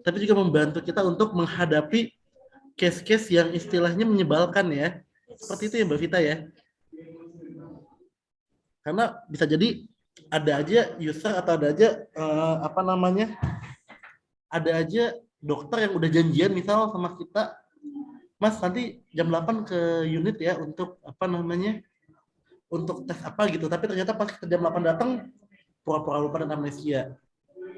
tapi juga membantu kita untuk menghadapi case-case yang istilahnya menyebalkan ya. Seperti itu ya Mbak Vita ya. Karena bisa jadi ada aja user atau ada aja ada aja dokter yang udah janjian misal sama kita, Mas nanti jam 8 ke unit ya untuk untuk tes apa gitu, tapi ternyata pas kita jam 8 datang pura-pura lupa dan amnesia.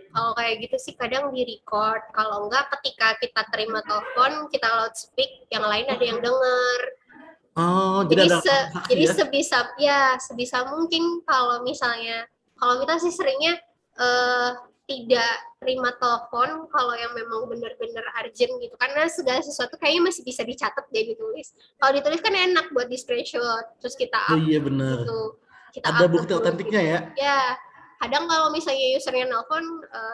Kalau kayak gitu sih kadang di record. Kalau enggak ketika kita terima telepon, kita loudspeak, yang lain ada yang denger. Oh, Jadi ada transaksi jadi ya? sebisa mungkin kalau misalnya kalau kita sih seringnya tidak terima telepon kalau yang memang benar-benar urgent gitu, karena segala sesuatu kayaknya masih bisa dicatat dan ditulis. Kalau ditulis kan enak buat di screenshot terus kita Oh up iya benar. gitu. Kita Ada upload bukti dulu otentiknya gitu. ya? Ya, kadang kalau misalnya usernya nelpon,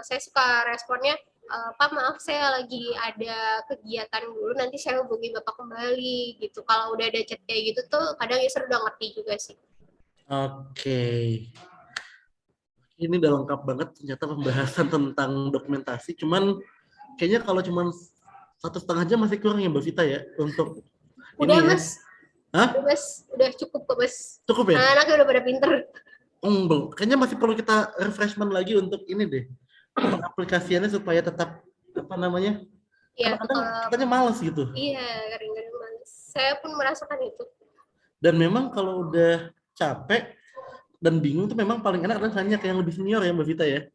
saya suka responnya, Pak maaf saya lagi ada kegiatan dulu, nanti saya hubungi Bapak kembali gitu. Kalau udah ada chat kayak gitu tuh kadang user udah ngerti juga sih. Oke. Ini udah lengkap banget ternyata pembahasan tentang dokumentasi. Cuman kayaknya kalau cuman 1,5 jam masih kurang ya Mbak Vita ya untuk Udah ini ya. Mas, Hah? udah cukup kok Mas. Cukup ya? Anak-anaknya udah pada pinter. Belum. Kayaknya masih perlu kita refreshment lagi untuk ini deh. Aplikasiannya supaya tetap Ya, kadang-kadang kalau kitanya males gitu. iya kadang-kadang males. Saya pun merasakan itu. Dan memang kalau udah capek dan bingung tuh memang paling enak adalah nanya ke yang lebih senior ya Mbak Vita ya.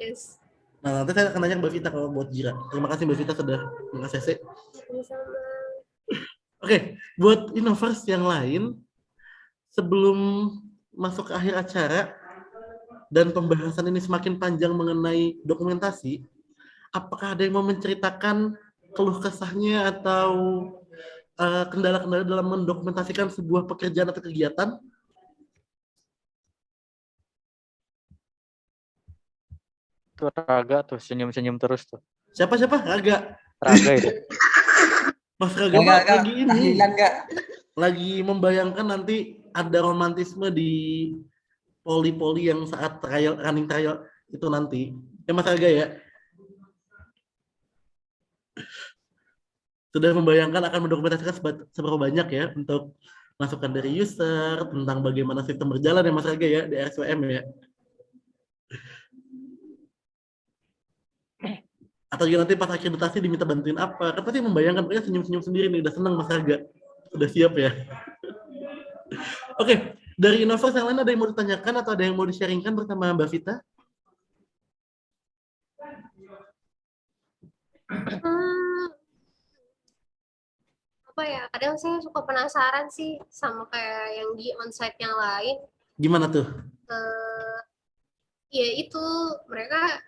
Yes. Nah nanti saya akan nanya ke Mbak Vita kalau buat Jira. Terima kasih Mbak Vita sudah nge-CC. Sama. Oke, buat Innovers yang lain, sebelum masuk ke akhir acara dan pembahasan ini semakin panjang mengenai dokumentasi, apakah ada yang mau menceritakan keluh kesahnya atau kendala-kendala dalam mendokumentasikan sebuah pekerjaan atau kegiatan? Tuh Raga tuh senyum-senyum terus tuh. Siapa? Raga. Raga itu. Mas Raga mah lagi ini. Lagi membayangkan nanti ada romantisme di poli-poli yang saat running trial itu nanti. Ya Mas Raga ya. Sudah membayangkan akan mendokumentasikan seberapa banyak ya untuk masukan dari user tentang bagaimana sistem berjalan ya Mas Raga ya di RSWM ya. Atau juga nanti pas akreditasi diminta bantuin apa, kan pasti membayangkan, pokoknya senyum-senyum sendiri nih, udah seneng Mas Raga, udah siap ya. Oke, dari Innovers yang lain ada yang mau ditanyakan atau ada yang mau di-sharingkan bersama Mbak Vita? Apa ya, kadang saya suka penasaran sih sama kayak yang di onsite yang lain. Gimana tuh? Ya itu mereka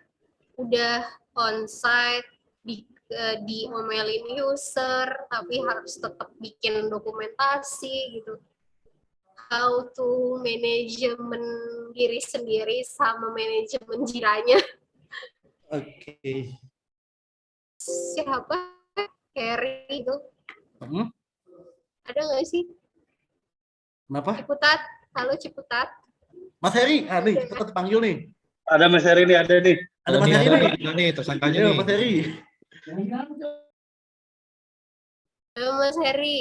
udah onsite diomelin user tapi harus tetap bikin dokumentasi gitu. How to manajemen diri sendiri sama manajemen jiranya. Oke. Siapa? Carrie itu. Ada nggak sih? Kenapa? Ciputat. Halo Ciputat. Mas Heri, nih, kita panggil nih. Ada Mas Heri nih, ada nih. Ada Mas Heri nih, tersangkanya Ayo, nih. Mas Heri. Halo Mas Heri.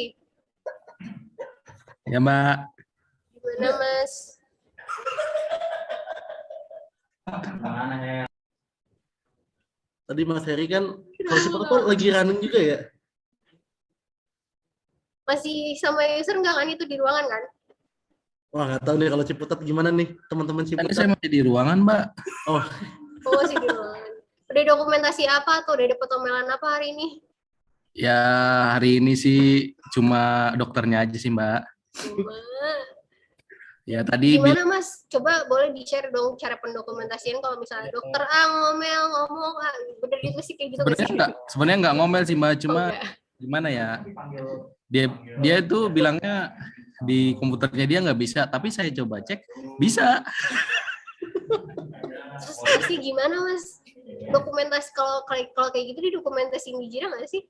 Ya Mbak. Gimana Mas? Tadi Mas Heri kan, kalau Ciputat tuh lagi running juga ya? Masih sama user nggak kan itu di ruangan kan? Wah, nggak tahu nih kalau Ciputat gimana nih, teman-teman Tadi Ciputat. saya masih di ruangan, Mbak. Oh, Oh masih di ruangan. Udah dokumentasi apa tuh? Udah dapet omelan apa hari ini? Ya, hari ini sih cuma dokternya aja sih, Mbak. Cuma. Ya, tadi Gimana Mas? Coba boleh di-share dong cara pendokumentasian kalau misalnya dokter A ngomong bener gitu sih kayak gitu nggak sih? sebenarnya nggak ngomel sih, Mbak. Cuma Oh, enggak. gimana ya? Dia itu bilangnya di komputernya dia nggak bisa, tapi saya coba cek bisa. Terus sih gimana Mas? Dokumentasi kalau kayak gitu di dokumentasi di Jira nggak sih?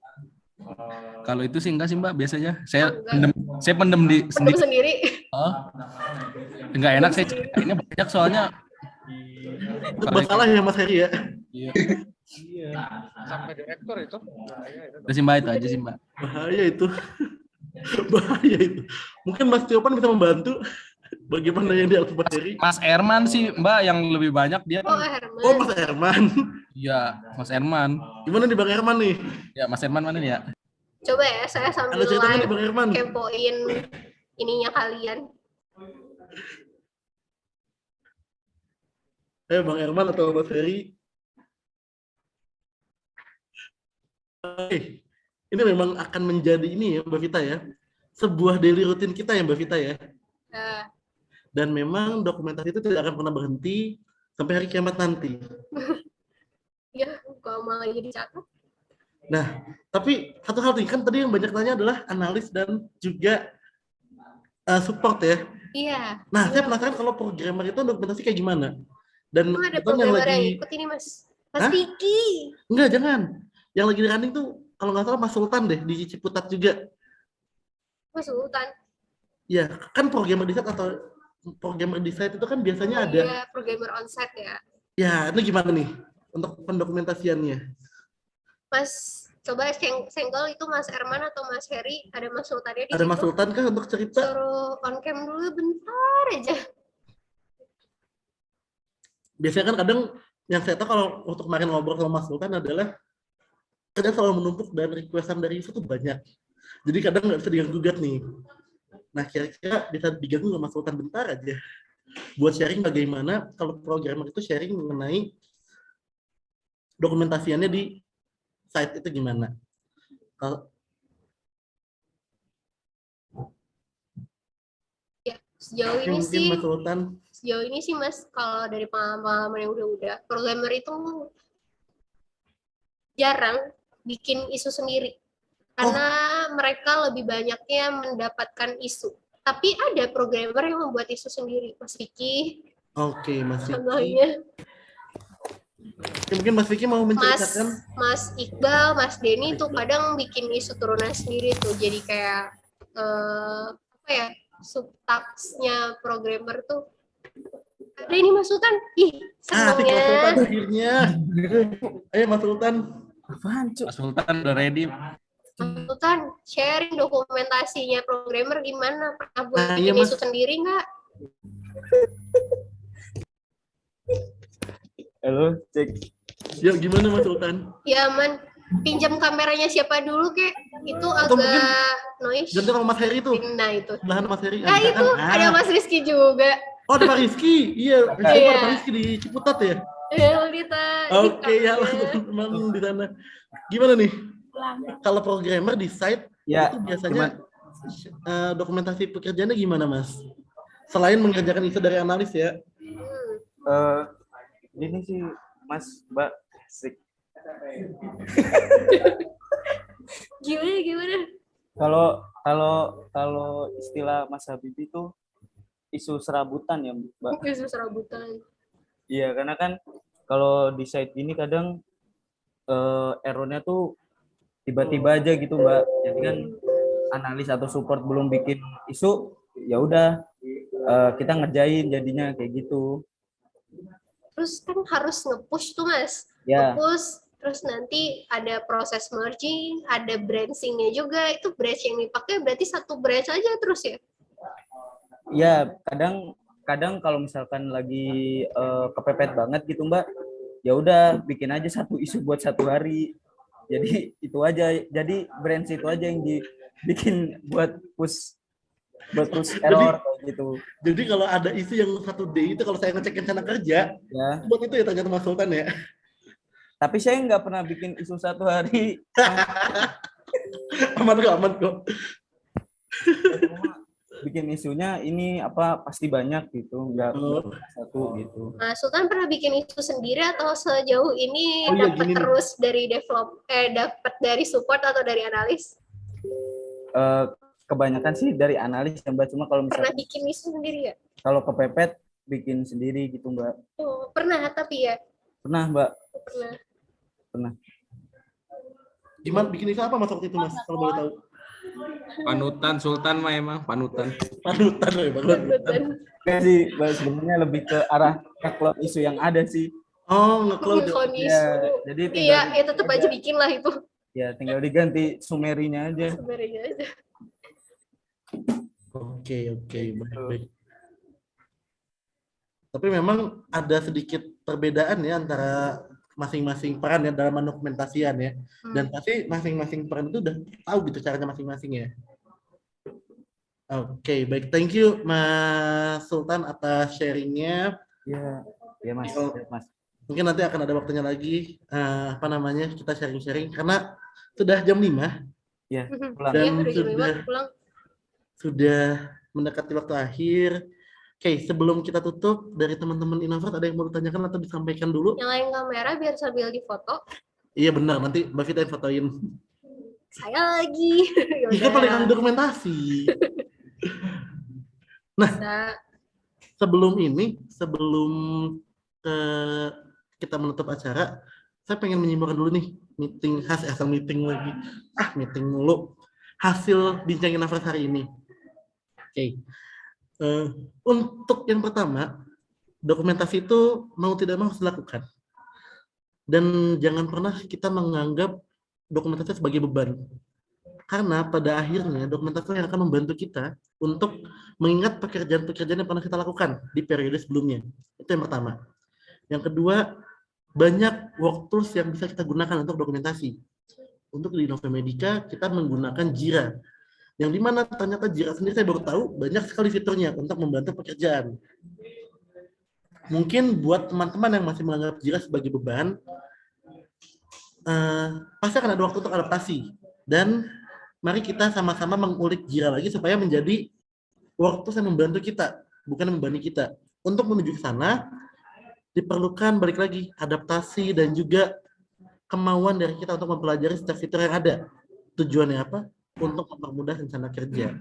Kalau itu sih enggak sih, Mbak, biasanya. Saya enggak. pendem di Pendem sendiri. Oh. Enggak enak saya ceritainnya banyak soalnya Itu masalah ya Mas Heri ya. Iya. Iya. Sampai direktur itu. Udah sih Mbak, itu aja sih Mbak. Bahaya itu. Bahaya itu. Mungkin Mas Tiopan bisa membantu bagaimana yang dia Mas Heri. Mas Erman sih Mbak yang lebih banyak dia. Oh, Herman. Oh, Mas Herman. Iya, Mas Erman. Gimana nih Bang Herman nih? Ya, Mas Erman mana nih ya? Coba ya, saya sambil Ada ceritanya nih live Bang Herman. kepoin ininya kalian. Bang Herman atau Mas Heri? Ini memang akan menjadi ini ya Mbak Vita ya. Sebuah daily rutin kita ya Mbak Vita ya. Nah, Dan memang dokumentasi itu tidak akan pernah berhenti sampai hari kiamat nanti. ya, kalau malah jadi catat. Nah, tapi satu hal nih, kan tadi yang banyak tanya adalah analis dan juga support ya. Iya. Nah, saya penasaran kalau programmer itu dokumentasi kayak gimana? Dan Emang ada kebetulan yang programmer yang lagi ikut ini, Mas? Mas Hah? Vicky. enggak, jangan. Yang lagi running tuh kalau nggak salah Mas Sultan deh di Ciputat juga. Mas Sultan. Ya, kan programmer di site atau programmer di site itu kan biasanya ada. Iya, programmer onsite ya. Ya, itu gimana nih untuk pendokumentasiannya? Mas, coba senggol itu Mas Erman atau Mas Heri, ada Mas Sultannya di Ada Mas situ. Sultan kah untuk cerita? Suruh on cam dulu bentar aja. Biasanya kan kadang yang saya tahu kalau untuk kemarin ngobrol sama Mas Sultan adalah kadang selalu menumpuk dan requestan dari itu tuh banyak. Jadi kadang nggak bisa diganggu-gugat nih. Nah, kira-kira bisa diganggu nggak Mas Sultan bentar aja? Buat sharing bagaimana kalau programmer itu sharing mengenai dokumentasiannya di site itu gimana? Kalau Ya, sejauh ini mungkin sih, Mas Sultan, Mas, kalau dari pengalaman yang udah programmer itu jarang bikin isu sendiri. Karena mereka lebih banyaknya mendapatkan isu. Tapi ada programmer yang membuat isu sendiri, Mas Vicky. oke, Mas Vicky. Contohnya Ya, mungkin Mas Vicky mau menceritakan. Mas Iqbal, Mas Denny tuh kadang bikin isu turunan sendiri tuh. Jadi kayak apa ya, subtaksnya programmer tuh. Ada ini Mas Sultan. Ih, Asik Mas Sultan senangnya. akhirnya. Ayo Mas Sultan. Mas Sultan udah ready. Mas Sultan, sharing dokumentasinya programmer gimana? Pernah buat Nah, iya, bikin Mas. isu sendiri nggak? Halo, cek. Ya gimana Mas Sultan? Ya, Man. Pinjam kameranya siapa dulu, kek? Itu Atau mungkin agak noise. Ganti sama Mas Heri tuh. Nah, itu. Belahan Mas Heri. Nah, itu ada Mas Rizky juga. Oh, ada Pak Rizky. Iya, Iya. ada Pak Rizky di Ciputat ya. Lita. Oke, ya teman-teman di sana. Gimana nih? Kalau programmer di site Ya, itu biasanya dokumentasi pekerjaannya gimana, Mas? Selain mengerjakan isu dari analis ya. Ini sih Mas, Mbak, asik. Gimana? Kalau istilah Mas Habibie itu isu serabutan ya, Mbak. Isu serabutan. Iya, karena kan kalau di site ini kadang errornya tuh tiba-tiba aja gitu, Mbak. Jadi kan analis atau support belum bikin isu, ya udah kita ngerjain jadinya kayak gitu. Terus kan harus nge-push tuh, Mas. Ya. Nge-push, terus nanti ada proses merging, ada branching-nya juga. Itu branch yang dipakai berarti satu branch aja terus ya? Ya, kadang kalau misalkan lagi kepepet banget gitu, Mbak, ya udah bikin aja satu isu buat satu hari. Jadi itu aja, jadi branch itu aja yang dibikin buat push error kayak gitu. Jadi kalau ada isu yang 1D itu kalau saya ngecek rencana kerja, Ya. buat itu ya tanya sama Mas Sultan ya. Tapi saya nggak pernah bikin isu satu hari. Aman kok. Bikin isunya ini apa pasti banyak gitu, nggak satu gitu. Mas Sultan pernah bikin isu sendiri atau sejauh ini Oh iya, dapat gini nih. terus dari dapat dari support atau dari analis? Kebanyakan sih dari analis ya, Mbak, cuma kalau Pernah misalkan bikin isu sendiri ya? kalau kepepet bikin sendiri gitu, Mbak. Oh, pernah tapi ya? Pernah, Mbak. Pernah. Gimana bikin isu apa Mas waktu itu Mas? Kalau boleh tahu. Panutan Sultan mah emang panutan. Panutan loh, Bang. Panutan. Enggak sih, Mbak, sebenarnya lebih ke arah nge-cloud isu yang ada sih. Oh, nge-cloud. Nge-cloud Ya, isu. jadi Iya, ya tetap aja bikin lah itu. ya tinggal diganti sumerinya aja. Sebenarnya aja. Oke, baik. Tapi memang ada sedikit perbedaan ya antara masing-masing peran ya dalam mendokumentasian ya. Dan pasti masing-masing peran itu udah tahu gitu caranya masing-masing ya. Oke, baik. Thank you Mas Sultan atas sharingnya. Ya, ya Mas. Oh. Ya, Mas. Mungkin nanti akan ada waktunya lagi kita sharing-sharing karena sudah jam 5 Ya, pulang. dan Iya, udah jam 5 pulang. sudah mendekati waktu akhir. Oke, sebelum kita tutup, dari teman-teman Innovate ada yang mau ditanyakan atau disampaikan dulu? Nyalain kamera biar sambil difoto. Iya benar, nanti Mbak Vita yang fotoin. Saya lagi. Itu paling ahli dokumentasi. Nah, Sebelum kita menutup acara, saya pengen menyimpulkan dulu nih meeting meeting lagi. Meeting mulu. Hasil bincang Innovate hari ini. Oke. Untuk yang pertama, dokumentasi itu mau tidak mau harus dilakukan. Dan jangan pernah kita menganggap dokumentasi sebagai beban. Karena pada akhirnya dokumentasi yang akan membantu kita untuk mengingat pekerjaan-pekerjaan yang pernah kita lakukan di periode sebelumnya. Itu yang pertama. Yang kedua, banyak work tools yang bisa kita gunakan untuk dokumentasi. Untuk di Novamedica, kita menggunakan Jira. Yang dimana ternyata Jira sendiri saya baru tahu banyak sekali fiturnya untuk membantu pekerjaan. Mungkin buat teman-teman yang masih menganggap Jira sebagai beban, pasti akan ada waktu untuk adaptasi. Dan mari kita sama-sama mengulik Jira lagi supaya menjadi work tools yang membantu kita, bukan membebani kita. Untuk menuju ke sana, diperlukan balik lagi adaptasi dan juga kemauan dari kita untuk mempelajari setiap fitur yang ada. Tujuannya apa? Untuk mempermudah rencana kerja.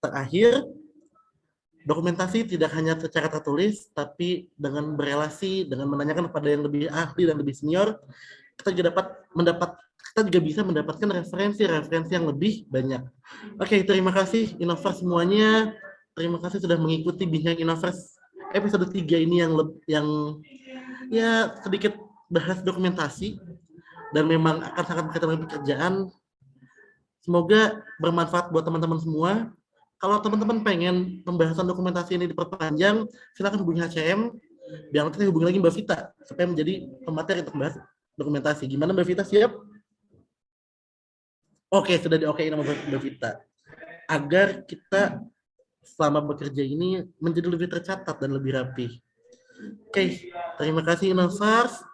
Terakhir, dokumentasi tidak hanya secara tertulis, tapi dengan berelasi, dengan menanyakan kepada yang lebih ahli dan lebih senior, kita juga bisa mendapatkan referensi yang lebih banyak. Oke, terima kasih Innovers semuanya. Terima kasih sudah mengikuti bincang Innovers episode 3 ini yang ya sedikit bahas dokumentasi dan memang akan sangat berkaitan dengan pekerjaan. Semoga bermanfaat buat teman-teman semua. Kalau teman-teman pengen pembahasan dokumentasi ini diperpanjang, silakan hubungi HCM. Biar nanti hubungi lagi Mbak Vita supaya menjadi pemateri untuk bahas dokumentasi. Gimana Mbak Vita, siap? Oke, sudah di-okein sama Mbak Vita. Agar kita selama bekerja ini menjadi lebih tercatat dan lebih rapi. Oke, terima kasih Innovers.